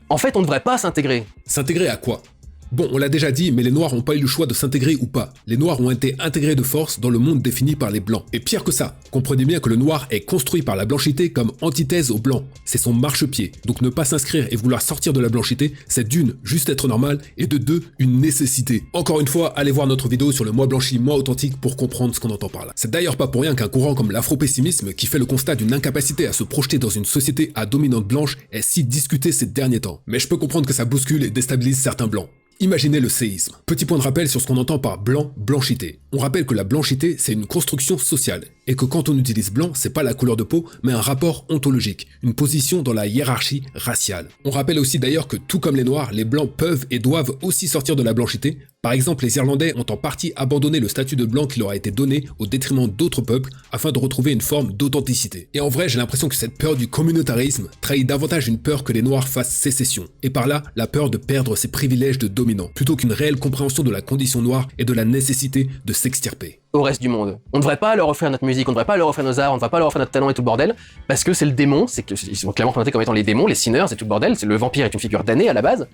En fait, on ne devrait pas s'intégrer. S'intégrer à quoi ? Bon, on l'a déjà dit, mais les Noirs n'ont pas eu le choix de s'intégrer ou pas. Les Noirs ont été intégrés de force dans le monde défini par les Blancs. Et pire que ça, comprenez bien que le Noir est construit par la blanchité comme antithèse au Blanc. C'est son marchepied. Donc ne pas s'inscrire et vouloir sortir de la blanchité, c'est d'une, juste être normal, et de deux, une nécessité. Encore une fois, allez voir notre vidéo sur le moi blanchi, moi authentique pour comprendre ce qu'on entend par là. C'est d'ailleurs pas pour rien qu'un courant comme l'afro-pessimisme, qui fait le constat d'une incapacité à se projeter dans une société à dominante blanche, est si discuté ces derniers temps. Mais je peux comprendre que ça bouscule et déstabilise certains Blancs. Imaginez le séisme. Petit point de rappel sur ce qu'on entend par blanc, blanchité. On rappelle que la blanchité, c'est une construction sociale, et que quand on utilise blanc, c'est pas la couleur de peau, mais un rapport ontologique, une position dans la hiérarchie raciale. On rappelle aussi d'ailleurs que tout comme les noirs, les blancs peuvent et doivent aussi sortir de la blanchité. Par exemple, les Irlandais ont en partie abandonné le statut de blanc qui leur a été donné au détriment d'autres peuples afin de retrouver une forme d'authenticité. Et en vrai, j'ai l'impression que cette peur du communautarisme trahit davantage une peur que les noirs fassent sécession, et par là, la peur de perdre ses privilèges de dominant, plutôt qu'une réelle compréhension de la condition noire et de la nécessité de s'extirper. Au reste du monde. On ne devrait pas leur offrir notre musique, on ne devrait pas leur offrir nos arts, on ne devrait pas leur offrir notre talent et tout le bordel, parce que c'est le démon, ils sont clairement présentés comme étant les démons, les sinners et tout le bordel, le vampire est une figure damnée à la base.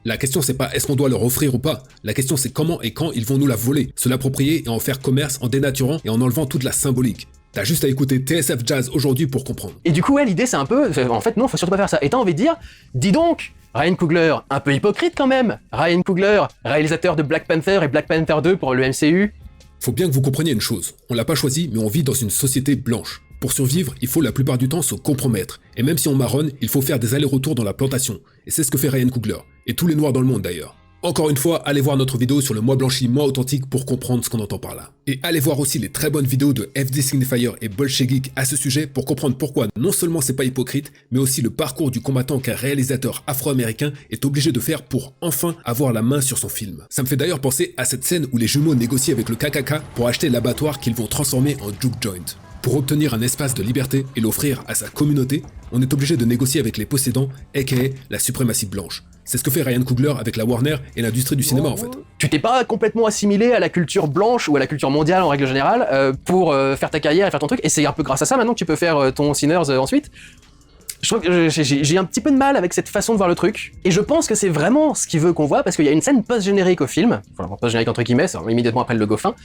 La question c'est pas est-ce qu'on doit leur offrir ou pas, la question c'est comment et quand ils vont nous la voler, se l'approprier et en faire commerce en dénaturant et en enlevant toute la symbolique. T'as juste à écouter TSF Jazz aujourd'hui pour comprendre. Et du coup, ouais, l'idée c'est un peu, en fait non, faut surtout pas faire ça. Et t'as envie de dire, dis donc, Ryan Coogler, un peu hypocrite quand même. Ryan Coogler, réalisateur de Black Panther et Black Panther 2 pour le MCU. Faut bien que vous compreniez une chose, on l'a pas choisi, mais on vit dans une société blanche. Pour survivre, il faut la plupart du temps se compromettre. Et même si on marronne, il faut faire des allers-retours dans la plantation. Et c'est ce que fait Ryan Coogler. Et tous les noirs dans le monde d'ailleurs. Encore une fois, allez voir notre vidéo sur le moi blanchi, moi authentique pour comprendre ce qu'on entend par là. Et allez voir aussi les très bonnes vidéos de FD Signifier et Bolshevik à ce sujet pour comprendre pourquoi non seulement c'est pas hypocrite, mais aussi le parcours du combattant qu'un réalisateur afro-américain est obligé de faire pour enfin avoir la main sur son film. Ça me fait d'ailleurs penser à cette scène où les jumeaux négocient avec le KKK pour acheter l'abattoir qu'ils vont transformer en juke joint. Pour obtenir un espace de liberté et l'offrir à sa communauté, on est obligé de négocier avec les possédants, aka la suprématie blanche. C'est ce que fait Ryan Coogler avec la Warner et l'industrie du cinéma en fait. Tu t'es pas complètement assimilé à la culture blanche ou à la culture mondiale en règle générale pour faire ta carrière et faire ton truc, et c'est un peu grâce à ça maintenant que tu peux faire ton Sinners ensuite. Je trouve que j'ai un petit peu de mal avec cette façon de voir le truc, et je pense que c'est vraiment ce qu'il veut qu'on voit, parce qu'il y a une scène post-générique au film, enfin post-générique entre guillemets, c'est immédiatement après le logo fin,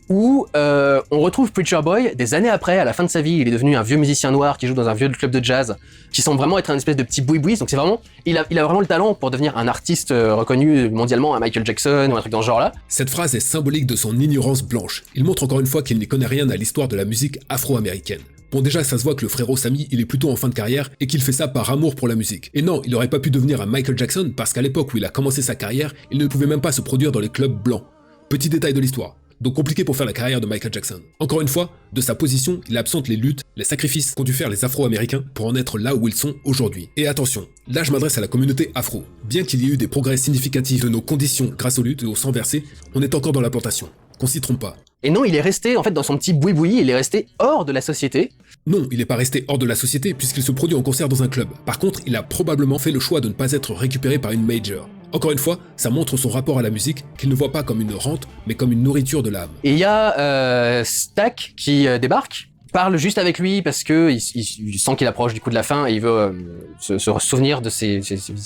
où on retrouve Preacher Boy des années après, à la fin de sa vie, il est devenu un vieux musicien noir qui joue dans un vieux club de jazz, qui semble vraiment être un espèce de petit boui-boui, donc c'est vraiment, il a vraiment le talent pour devenir un artiste reconnu mondialement, un Michael Jackson ou un truc dans ce genre-là. Cette phrase est symbolique de son ignorance blanche. Il montre encore une fois qu'il n'y connaît rien à l'histoire de la musique afro-américaine. Bon déjà ça se voit que le frérot Sammy il est plutôt en fin de carrière et qu'il fait ça par amour pour la musique. Et non, il aurait pas pu devenir un Michael Jackson parce qu'à l'époque où il a commencé sa carrière, il ne pouvait même pas se produire dans les clubs blancs. Petit détail de l'histoire. Donc compliqué pour faire la carrière de Michael Jackson. Encore une fois, de sa position, il absente les luttes, les sacrifices qu'ont dû faire les Afro-Américains pour en être là où ils sont aujourd'hui. Et attention, là je m'adresse à la communauté afro. Bien qu'il y ait eu des progrès significatifs de nos conditions grâce aux luttes et au sang versé, on est encore dans la plantation. Qu'on s'y trompe pas. Et non, il est resté en fait dans son petit boui-boui, il est resté hors de la société. Non, il n'est pas resté hors de la société puisqu'il se produit en concert dans un club. Par contre, il a probablement fait le choix de ne pas être récupéré par une major. Encore une fois, ça montre son rapport à la musique, qu'il ne voit pas comme une rente, mais comme une nourriture de l'âme. Et il y a Stack qui débarque, parle juste avec lui parce que il sent qu'il approche du coup de la fin et il veut se souvenir de ses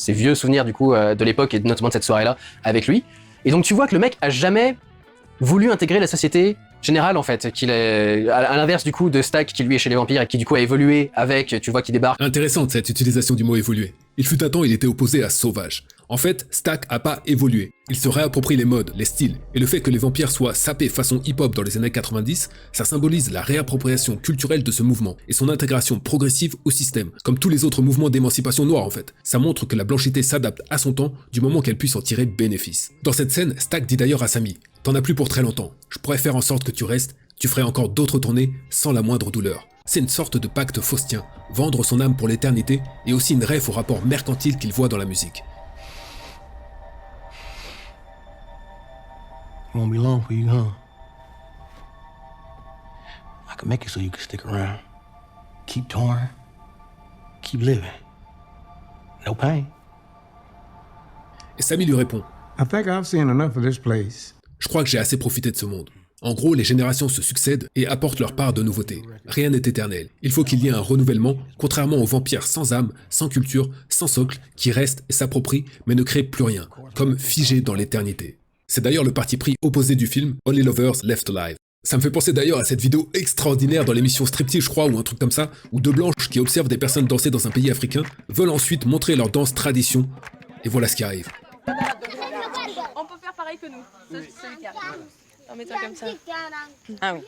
vieux souvenirs du coup de l'époque et notamment de cette soirée-là avec lui. Et donc tu vois que le mec a jamais voulu intégrer la société générale en fait, qu'il est à l'inverse du coup de Stack qui lui est chez les vampires et qui du coup a évolué avec, tu vois, qui débarque. Intéressante cette utilisation du mot évoluer. Il fut un temps, il était opposé à sauvage. En fait, Stack a pas évolué. Il se réapproprie les modes, les styles, et le fait que les vampires soient sapés façon hip-hop dans les années 90, ça symbolise la réappropriation culturelle de ce mouvement et son intégration progressive au système, comme tous les autres mouvements d'émancipation noire en fait. Ça montre que la blanchité s'adapte à son temps du moment qu'elle puisse en tirer bénéfice. Dans cette scène, Stack dit d'ailleurs à Sammy, « T'en as plus pour très longtemps, je pourrais faire en sorte que tu restes, tu ferais encore d'autres tournées sans la moindre douleur. » C'est une sorte de pacte faustien, vendre son âme pour l'éternité et aussi une rêve au rapport mercantile qu'il voit dans la musique. It won't be long for you, huh? I can make it so you can stick around. Keep touring. Keep living. No pain. Et Sammy lui répond, I think I've seen enough of this place. Je crois que j'ai assez profité de ce monde. En gros, les générations se succèdent et apportent leur part de nouveautés. Rien n'est éternel. Il faut qu'il y ait un renouvellement, contrairement aux vampires sans âme, sans culture, sans socle, qui restent et s'approprient, mais ne créent plus rien, comme figés dans l'éternité. C'est d'ailleurs le parti pris opposé du film Only Lovers Left Alive. Ça me fait penser d'ailleurs à cette vidéo extraordinaire dans l'émission Striptease, je crois, ou un truc comme ça, où deux blanches qui observent des personnes danser dans un pays africain veulent ensuite montrer leur danse tradition. Et voilà ce qui arrive. On peut faire pareil que nous. Celui qui arrive. Mets-toi comme ça. Ah oui.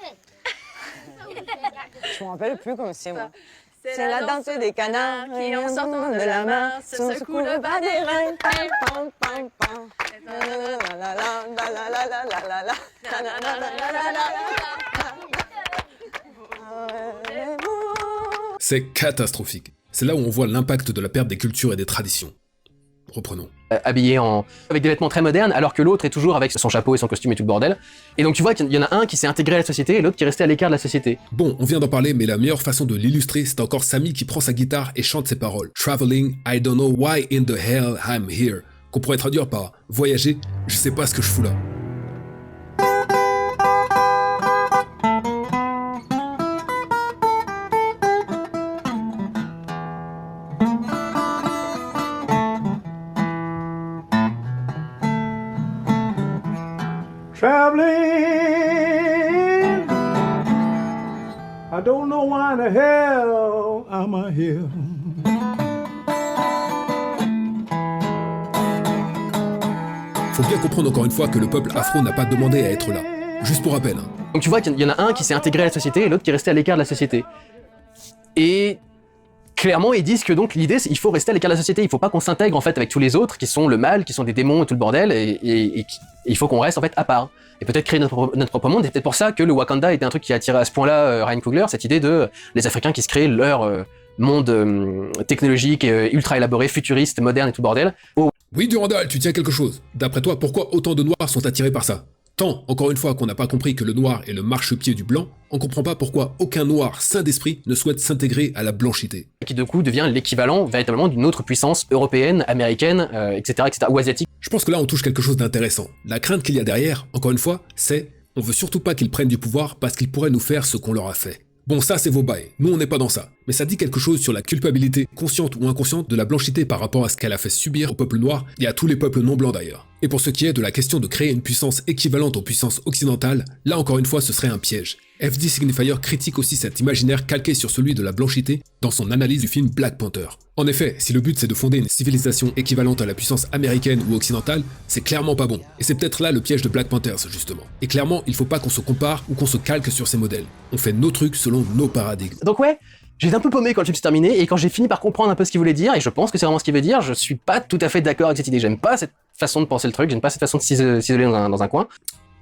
Je me rappelle plus comment c'est moi. C'est la danse des canards qui en sortant de la main se secoue le bas des reins. Pam, pam, pam. C'est catastrophique. C'est là où on voit l'impact de la perte des cultures et des traditions. Reprenons. Habillé avec des vêtements très modernes, alors que l'autre est toujours avec son chapeau et son costume et tout le bordel. Et donc tu vois qu'il y en a un qui s'est intégré à la société et l'autre qui est resté à l'écart de la société. Bon, on vient d'en parler, mais la meilleure façon de l'illustrer, c'est encore Sammy qui prend sa guitare et chante ses paroles. Traveling, I don't know why in the hell I'm here. Qu'on pourrait traduire par voyager, je sais pas ce que je fous là. Traveling, I don't know why in the hell I'm here. Faut bien comprendre encore une fois que le peuple afro n'a pas demandé à être là. Juste pour rappel. Donc tu vois qu'il y en a un qui s'est intégré à la société et l'autre qui est resté à l'écart de la société. Et clairement, ils disent que donc l'idée, c'est qu'il faut rester à l'écart de la société. Il faut pas qu'on s'intègre en fait avec tous les autres qui sont le mal, qui sont des démons et tout le bordel, et il faut qu'on reste en fait à part. Et peut-être créer notre propre monde. Et peut-être pour ça que le Wakanda était un truc qui a attiré à ce point-là Ryan Coogler, cette idée de les Africains qui se créent leur monde technologique, ultra élaboré, futuriste, moderne et tout le bordel. Oh. Oui, Durandal, tu tiens quelque chose. D'après toi, pourquoi autant de noirs sont attirés par ça? Tant, encore une fois, qu'on n'a pas compris que le noir est le marchepied du blanc, on comprend pas pourquoi aucun noir sain d'esprit ne souhaite s'intégrer à la blanchité. Qui de coup devient l'équivalent véritablement d'une autre puissance européenne, américaine, etc., ou asiatique. Je pense que là on touche quelque chose d'intéressant. La crainte qu'il y a derrière, encore une fois, c'est on veut surtout pas qu'ils prennent du pouvoir parce qu'ils pourraient nous faire ce qu'on leur a fait. Bon, ça c'est vos bails, nous on n'est pas dans ça. Mais ça dit quelque chose sur la culpabilité, consciente ou inconsciente, de la blanchité par rapport à ce qu'elle a fait subir au peuple noir et à tous les peuples non blancs d'ailleurs. Et pour ce qui est de la question de créer une puissance équivalente aux puissances occidentales, là encore une fois ce serait un piège. FD Signifier critique aussi cet imaginaire calqué sur celui de la blanchité dans son analyse du film Black Panther. En effet, si le but c'est de fonder une civilisation équivalente à la puissance américaine ou occidentale, c'est clairement pas bon. Et c'est peut-être là le piège de Black Panthers justement. Et clairement, il faut pas qu'on se compare ou qu'on se calque sur ces modèles. On fait nos trucs selon nos paradigmes. Donc ouais, j'étais un peu paumé quand le film s'est terminé, et quand j'ai fini par comprendre un peu ce qu'il voulait dire, et je pense que c'est vraiment ce qu'il veut dire, je suis pas tout à fait d'accord avec cette idée. J'aime pas cette façon de penser le truc, j'aime pas cette façon de s'isoler dans un coin.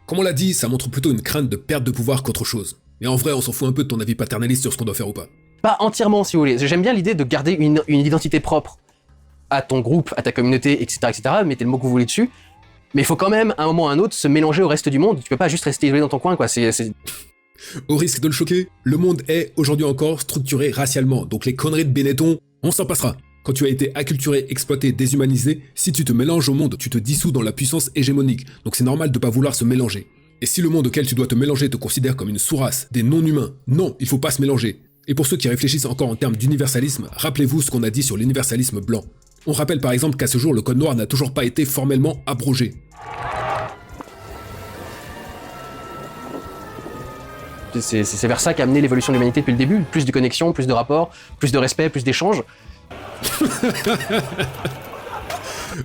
Comme on l'a dit, ça montre plutôt une crainte de perte de pouvoir qu'autre chose. Mais en vrai, on s'en fout un peu de ton avis paternaliste sur ce qu'on doit faire ou pas. Pas entièrement, si vous voulez. J'aime bien l'idée de garder une identité propre à ton groupe, à ta communauté, etc., etc. Mettez le mot que vous voulez dessus. Mais il faut quand même, à un moment ou à un autre, se mélanger au reste du monde. Tu peux pas juste rester isolé dans ton coin, quoi. Au risque de le choquer, le monde est, aujourd'hui encore, structuré racialement. Donc les conneries de Benetton, on s'en passera. Quand tu as été acculturé, exploité, déshumanisé, si tu te mélanges au monde, tu te dissous dans la puissance hégémonique. Donc c'est normal de pas vouloir se mélanger. Et si le monde auquel tu dois te mélanger te considère comme une sous-race, des non-humains, non, il faut pas se mélanger. Et pour ceux qui réfléchissent encore en termes d'universalisme, rappelez-vous ce qu'on a dit sur l'universalisme blanc. On rappelle par exemple qu'à ce jour, le code noir n'a toujours pas été formellement abrogé. C'est vers ça qu'a amené l'évolution de l'humanité depuis le début, plus de connexions, plus de rapports, plus de respect, plus d'échanges.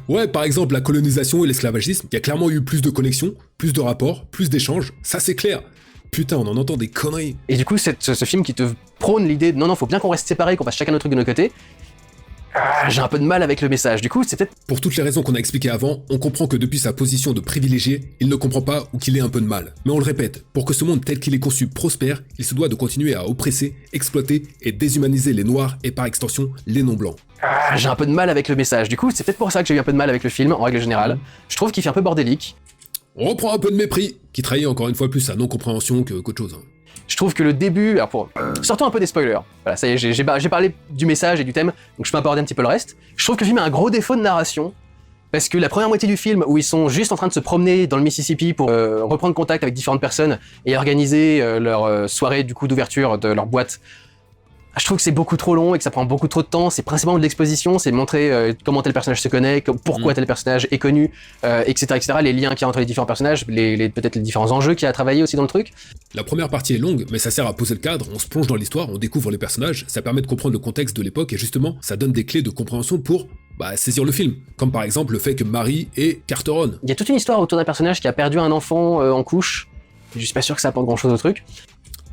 Ouais, par exemple, la colonisation et l'esclavagisme, il y a clairement eu plus de connexions, plus de rapports, plus d'échanges, ça c'est clair. Putain, on en entend des conneries. Et du coup, ce film qui te prône l'idée de non, faut bien qu'on reste séparés, qu'on fasse chacun notre truc de notre côté, j'ai un peu de mal avec le message. Du coup, c'est peut-être... Pour toutes les raisons qu'on a expliquées avant, on comprend que depuis sa position de privilégié, il ne comprend pas ou qu'il ait un peu de mal. Mais on le répète, pour que ce monde tel qu'il est conçu prospère, il se doit de continuer à oppresser, exploiter et déshumaniser les noirs et par extension les non-blancs. J'ai un peu de mal avec le message. Du coup, c'est peut-être pour ça que j'ai eu un peu de mal avec le film, en règle générale. Je trouve qu'il fait un peu bordélique. On reprend un peu de mépris, qui trahit encore une fois plus sa non-compréhension qu'autre chose. Je trouve que le début... Alors sortons un peu des spoilers. Voilà, ça y est, j'ai parlé du message et du thème, donc je peux aborder un petit peu le reste. Je trouve que le film a un gros défaut de narration, parce que la première moitié du film, où ils sont juste en train de se promener dans le Mississippi pour reprendre contact avec différentes personnes et organiser leur soirée du coup d'ouverture de leur boîte, je trouve que c'est beaucoup trop long et que ça prend beaucoup trop de temps. C'est principalement de l'exposition, c'est montrer comment tel personnage se connaît, pourquoi tel personnage est connu, etc., etc., les liens qu'il y a entre les différents personnages, peut-être les différents enjeux qu'il y a à travailler aussi dans le truc. La première partie est longue, mais ça sert à poser le cadre, on se plonge dans l'histoire, on découvre les personnages, ça permet de comprendre le contexte de l'époque et justement, ça donne des clés de compréhension pour saisir le film. Comme par exemple le fait que Marie est Carteron. Il y a toute une histoire autour d'un personnage qui a perdu un enfant en couche. Je suis pas sûr que ça apporte grand chose au truc.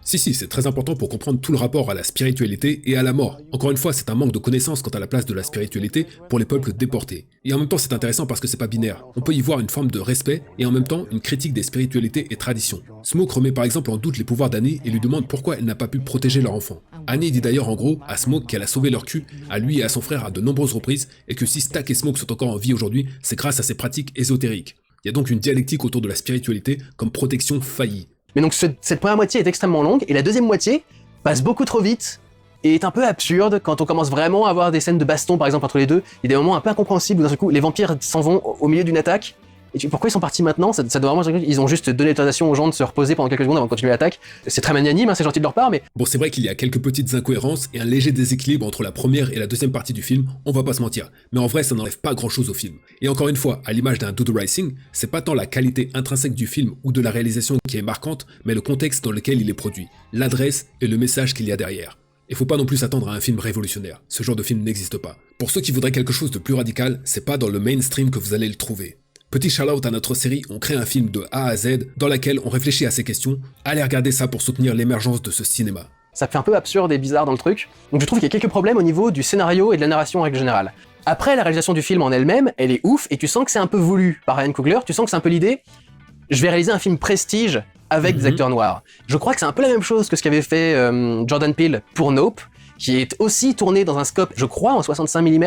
Si, c'est très important pour comprendre tout le rapport à la spiritualité et à la mort. Encore une fois, c'est un manque de connaissances quant à la place de la spiritualité pour les peuples déportés. Et en même temps, c'est intéressant parce que c'est pas binaire. On peut y voir une forme de respect et en même temps une critique des spiritualités et traditions. Smoke remet par exemple en doute les pouvoirs d'Annie et lui demande pourquoi elle n'a pas pu protéger leur enfant. Annie dit d'ailleurs en gros à Smoke qu'elle a sauvé leur cul, à lui et à son frère à de nombreuses reprises, et que si Stack et Smoke sont encore en vie aujourd'hui, c'est grâce à ses pratiques ésotériques. Il y a donc une dialectique autour de la spiritualité comme protection faillie. Mais donc cette première moitié est extrêmement longue, et la deuxième moitié passe beaucoup trop vite, et est un peu absurde quand on commence vraiment à avoir des scènes de baston par exemple entre les deux. Il y a des moments un peu incompréhensibles où d'un seul coup les vampires s'en vont au milieu d'une attaque, et pourquoi ils sont partis maintenant? Ça doit vraiment... Ils ont juste donné l'autorisation aux gens de se reposer pendant quelques secondes avant de continuer l'attaque. C'est très magnanime, c'est gentil de leur part, mais... Bon, c'est vrai qu'il y a quelques petites incohérences et un léger déséquilibre entre la première et la deuxième partie du film, on va pas se mentir. Mais en vrai, ça n'enlève pas grand chose au film. Et encore une fois, à l'image d'un Do the Right Thing, c'est pas tant la qualité intrinsèque du film ou de la réalisation qui est marquante, mais le contexte dans lequel il est produit, l'adresse et le message qu'il y a derrière. Il faut pas non plus s'attendre à un film révolutionnaire, ce genre de film n'existe pas. Pour ceux qui voudraient quelque chose de plus radical, c'est pas dans le mainstream que vous allez le trouver. Petit shout-out à notre série, on crée un film de A à Z dans laquelle on réfléchit à ces questions. Allez regarder ça pour soutenir l'émergence de ce cinéma. Ça fait un peu absurde et bizarre dans le truc. Donc je trouve qu'il y a quelques problèmes au niveau du scénario et de la narration en règle générale. Après, la réalisation du film en elle-même, elle est ouf, et tu sens que c'est un peu voulu par Ryan Coogler, tu sens que c'est un peu l'idée, je vais réaliser un film prestige avec des acteurs noirs. Je crois que c'est un peu la même chose que ce qu'avait fait Jordan Peele pour Nope, qui est aussi tourné dans un scope, je crois, en 65 mm,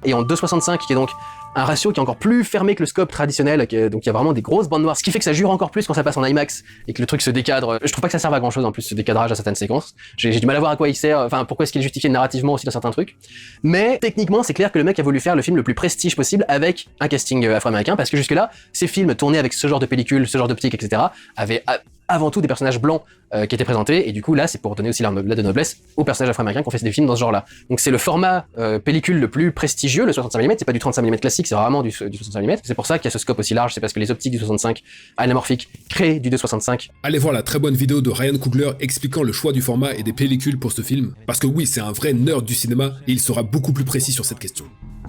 et en 2,65, qui est donc un ratio qui est encore plus fermé que le scope traditionnel, donc il y a vraiment des grosses bandes noires, ce qui fait que ça jure encore plus quand ça passe en IMAX et que le truc se décadre. Je trouve pas que ça serve à grand chose en plus, ce décadrage à certaines séquences. J'ai du mal à voir à quoi il sert, enfin pourquoi est-ce qu'il est justifié narrativement aussi dans certains trucs. Mais techniquement, c'est clair que le mec a voulu faire le film le plus prestige possible avec un casting afro-américain, parce que jusque-là, ces films tournés avec ce genre de pellicule, ce genre d'optique, etc., avaient avant tout des personnages blancs qui étaient présentés, et du coup là c'est pour donner aussi l'air de noblesse aux personnages afro-américains qui ont fait des films dans ce genre-là. Donc c'est le format pellicule le plus prestigieux, le 65 mm, c'est pas du 35 mm classique, c'est vraiment du 65 mm, c'est pour ça qu'il y a ce scope aussi large, c'est parce que les optiques du 65 anamorphiques créent du 2,65. Allez voir la très bonne vidéo de Ryan Coogler expliquant le choix du format et des pellicules pour ce film, parce que oui, c'est un vrai nerd du cinéma et il sera beaucoup plus précis sur cette question.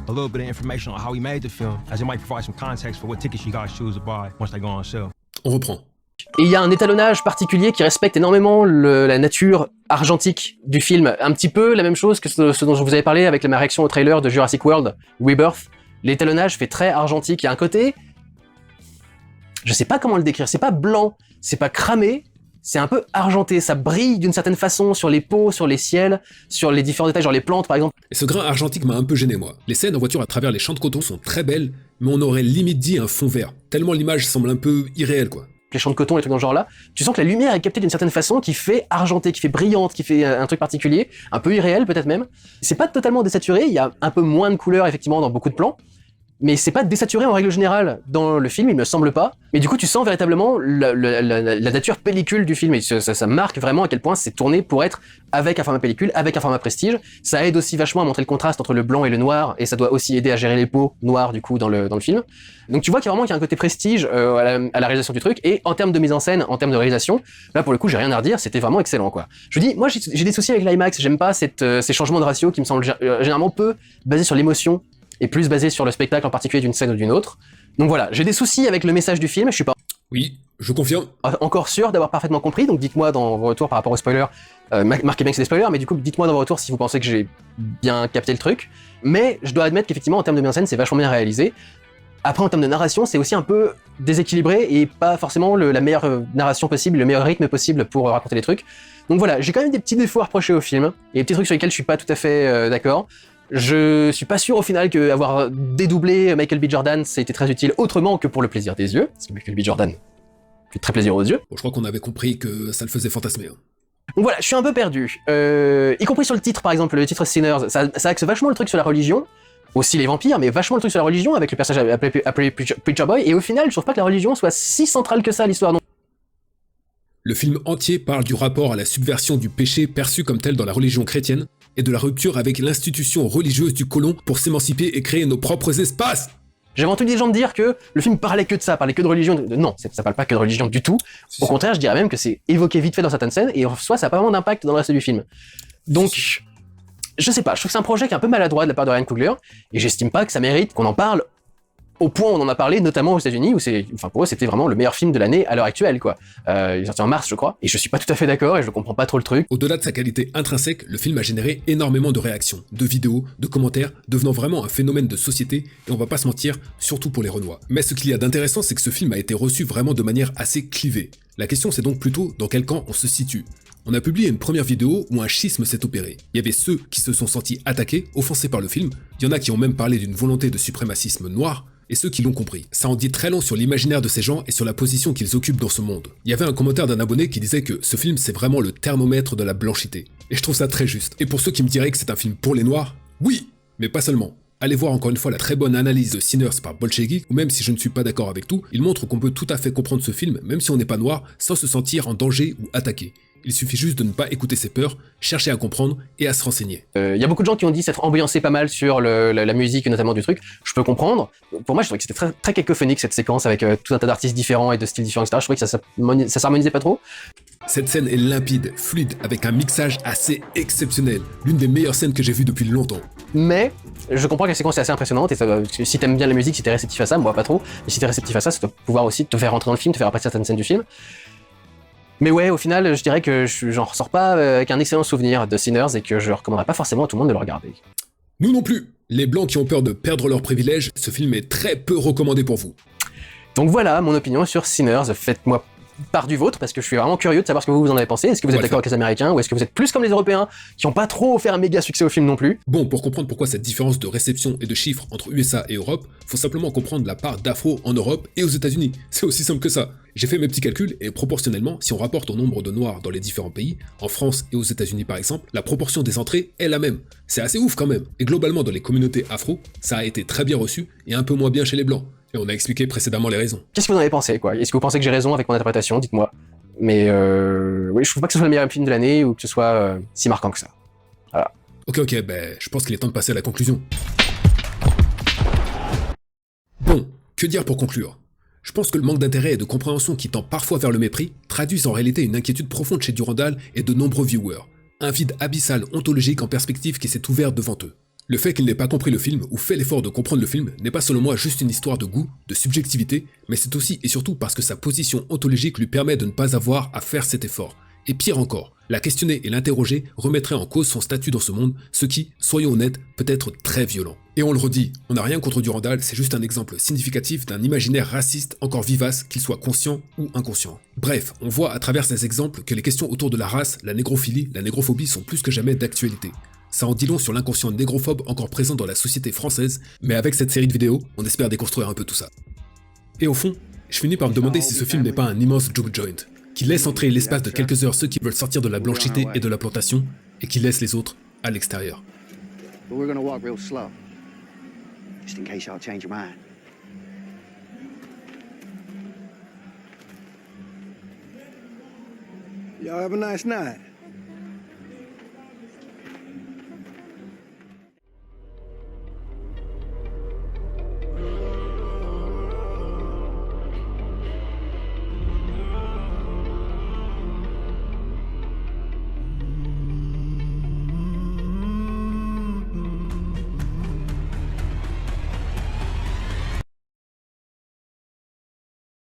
A little bit of information on how he made the film, as it might provide some context for what tickets you guys choose to buy once they go on sale. On reprend. Et il y a un étalonnage particulier qui respecte énormément la nature argentique du film. Un petit peu la même chose que ce dont je vous avais parlé avec ma réaction au trailer de Jurassic World, Rebirth. L'étalonnage fait très argentique. Il y a un côté... Je sais pas comment le décrire. C'est pas blanc, c'est pas cramé, c'est un peu argenté. Ça brille d'une certaine façon sur les peaux, sur les ciels, sur les différents détails, genre les plantes par exemple. Et ce grain argentique m'a un peu gêné moi. Les scènes en voiture à travers les champs de coton sont très belles, mais on aurait limite dit un fond vert. Tellement l'image semble un peu irréelle quoi. Les champs de coton et trucs dans ce genre-là, tu sens que la lumière est captée d'une certaine façon qui fait argenté, qui fait brillante, qui fait un truc particulier, un peu irréel peut-être même. C'est pas totalement désaturé, il y a un peu moins de couleurs effectivement dans beaucoup de plans, mais c'est pas désaturé en règle générale dans le film, il me semble pas. Mais du coup, tu sens véritablement la nature pellicule du film, et ça marque vraiment à quel point c'est tourné pour être avec un format pellicule, avec un format prestige. Ça aide aussi vachement à montrer le contraste entre le blanc et le noir, et ça doit aussi aider à gérer les peaux noires du coup dans le film. Donc tu vois qu'il y a un côté prestige à la réalisation du truc, et en termes de mise en scène, en termes de réalisation, là pour le coup j'ai rien à redire, c'était vraiment excellent quoi. Je dis, moi j'ai des soucis avec l'IMAX, j'aime pas ces changements de ratio qui me semblent généralement peu basés sur l'émotion, et plus basé sur le spectacle en particulier d'une scène ou d'une autre. Donc voilà, j'ai des soucis avec le message du film, je suis pas Oui, je confirme. encore sûr d'avoir parfaitement compris, donc dites-moi dans vos retours par rapport aux spoilers, marquez bien que c'est des spoilers, mais du coup dites-moi dans vos retours si vous pensez que j'ai bien capté le truc. Mais je dois admettre qu'effectivement en termes de mise en scène c'est vachement bien réalisé. Après en termes de narration c'est aussi un peu déséquilibré et pas forcément la meilleure narration possible, le meilleur rythme possible pour raconter les trucs. Donc voilà, j'ai quand même des petits défauts à reprocher au film, et des petits trucs sur lesquels je suis pas tout à fait d'accord. Je suis pas sûr au final qu'avoir dédoublé Michael B. Jordan c'était très utile autrement que pour le plaisir des yeux, parce que Michael B. Jordan fait très plaisir aux yeux. Bon, je crois qu'on avait compris que ça le faisait fantasmer. Donc voilà, je suis un peu perdu. Y compris sur le titre par exemple, le titre Sinners, ça axe vachement le truc sur la religion, aussi les vampires, mais vachement le truc sur la religion avec le personnage appelé Preacher Boy, et au final je trouve pas que la religion soit si centrale que ça à l'histoire. Le film entier parle du rapport à la subversion du péché perçu comme tel dans la religion chrétienne, et de la rupture avec l'institution religieuse du colon pour s'émanciper et créer nos propres espaces. J'avais entendu des gens me dire que le film parlait que de ça, parlait que de religion. Non, ça parle pas que de religion du tout. Au contraire, je dirais même que c'est évoqué vite fait dans certaines scènes, et en soi, ça n'a pas vraiment d'impact dans le reste du film. Donc, je sais pas, je trouve que c'est un projet qui est un peu maladroit de la part de Ryan Coogler, et j'estime pas que ça mérite qu'on en parle au point où on en a parlé, notamment aux États-Unis, où pour eux, c'était vraiment le meilleur film de l'année à l'heure actuelle, quoi. Il est sorti en mars, je crois, et je suis pas tout à fait d'accord, et je comprends pas trop le truc. Au-delà de sa qualité intrinsèque, le film a généré énormément de réactions, de vidéos, de commentaires, devenant vraiment un phénomène de société, et on va pas se mentir, surtout pour les Renois. Mais ce qu'il y a d'intéressant, c'est que ce film a été reçu vraiment de manière assez clivée. La question, c'est donc plutôt dans quel camp on se situe. On a publié une première vidéo où un schisme s'est opéré. Il y avait ceux qui se sont sentis attaqués, offensés par le film, il y en a qui ont même parlé d'une volonté de suprémacisme noir, et ceux qui l'ont compris. Ça en dit très long sur l'imaginaire de ces gens et sur la position qu'ils occupent dans ce monde. Il y avait un commentaire d'un abonné qui disait que ce film c'est vraiment le thermomètre de la blanchité. Et je trouve ça très juste. Et pour ceux qui me diraient que c'est un film pour les noirs, oui, mais pas seulement. Allez voir encore une fois la très bonne analyse de Sinners par Bolshevik, où même si je ne suis pas d'accord avec tout, il montre qu'on peut tout à fait comprendre ce film, même si on n'est pas noir, sans se sentir en danger ou attaqué. Il suffit juste de ne pas écouter ses peurs, chercher à comprendre et à se renseigner. Il y a beaucoup de gens qui ont dit s'être ambiancé pas mal sur la musique, notamment du truc. Je peux comprendre. Pour moi, je trouvais que c'était très, très cacophonique cette séquence avec tout un tas d'artistes différents et de styles différents, etc. Je trouvais que ça s'harmonisait pas trop. Cette scène est limpide, fluide, avec un mixage assez exceptionnel. L'une des meilleures scènes que j'ai vues depuis longtemps. Mais je comprends que la séquence est assez impressionnante et si t'aimes bien la musique, si t'es réceptif à ça, moi pas trop, mais si t'es réceptif à ça, ça doit pouvoir aussi te faire rentrer dans le film, te faire apprécier certaines scènes du film. Mais ouais, au final, je dirais que j'en ressors pas avec un excellent souvenir de Sinners et que je recommanderais pas forcément à tout le monde de le regarder. Nous non plus. Les blancs qui ont peur de perdre leurs privilèges, ce film est très peu recommandé pour vous. Donc voilà mon opinion sur Sinners, faites-moi part du vôtre parce que je suis vraiment curieux de savoir ce que vous en avez pensé. Est-ce que vous êtes d'accord avec les Américains ou est-ce que vous êtes plus comme les Européens qui ont pas trop fait un méga succès au film non plus? Bon, pour comprendre pourquoi cette différence de réception et de chiffres entre USA et Europe, faut simplement comprendre la part d'afro en Europe et aux États-Unis. C'est aussi simple que ça. J'ai fait mes petits calculs et proportionnellement, si on rapporte au nombre de noirs dans les différents pays, en France et aux États-Unis par exemple, la proportion des entrées est la même. C'est assez ouf quand même. Et globalement dans les communautés afro, ça a été très bien reçu et un peu moins bien chez les blancs. Et on a expliqué précédemment les raisons. Qu'est-ce que vous en avez pensé, quoi? Est-ce que vous pensez que j'ai raison avec mon interprétation? Dites-moi. Mais oui, je trouve pas que ce soit le meilleur film de l'année ou que ce soit si marquant que ça. Voilà. Ok, je pense qu'il est temps de passer à la conclusion. Bon, que dire pour conclure? Je pense que le manque d'intérêt et de compréhension qui tend parfois vers le mépris traduisent en réalité une inquiétude profonde chez Durandal et de nombreux viewers. Un vide abyssal ontologique en perspective qui s'est ouvert devant eux. Le fait qu'il n'ait pas compris le film ou fait l'effort de comprendre le film n'est pas selon moi juste une histoire de goût, de subjectivité, mais c'est aussi et surtout parce que sa position ontologique lui permet de ne pas avoir à faire cet effort. Et pire encore, la questionner et l'interroger remettrait en cause son statut dans ce monde, ce qui, soyons honnêtes, peut être très violent. Et on le redit, on n'a rien contre Durandal, c'est juste un exemple significatif d'un imaginaire raciste encore vivace, qu'il soit conscient ou inconscient. Bref, on voit à travers ces exemples que les questions autour de la race, la négrophilie, la négrophobie sont plus que jamais d'actualité. Ça en dit long sur l'inconscient négrophobe encore présent dans la société française, mais avec cette série de vidéos, on espère déconstruire un peu tout ça. Et au fond, je finis par me demander si ce film n'est pas un immense juke joint, qui laisse entrer l'espace de quelques heures ceux qui veulent sortir de la blanchité et de la plantation, et qui laisse les autres à l'extérieur. just in case y'all change your mind. Y'all have a nice night.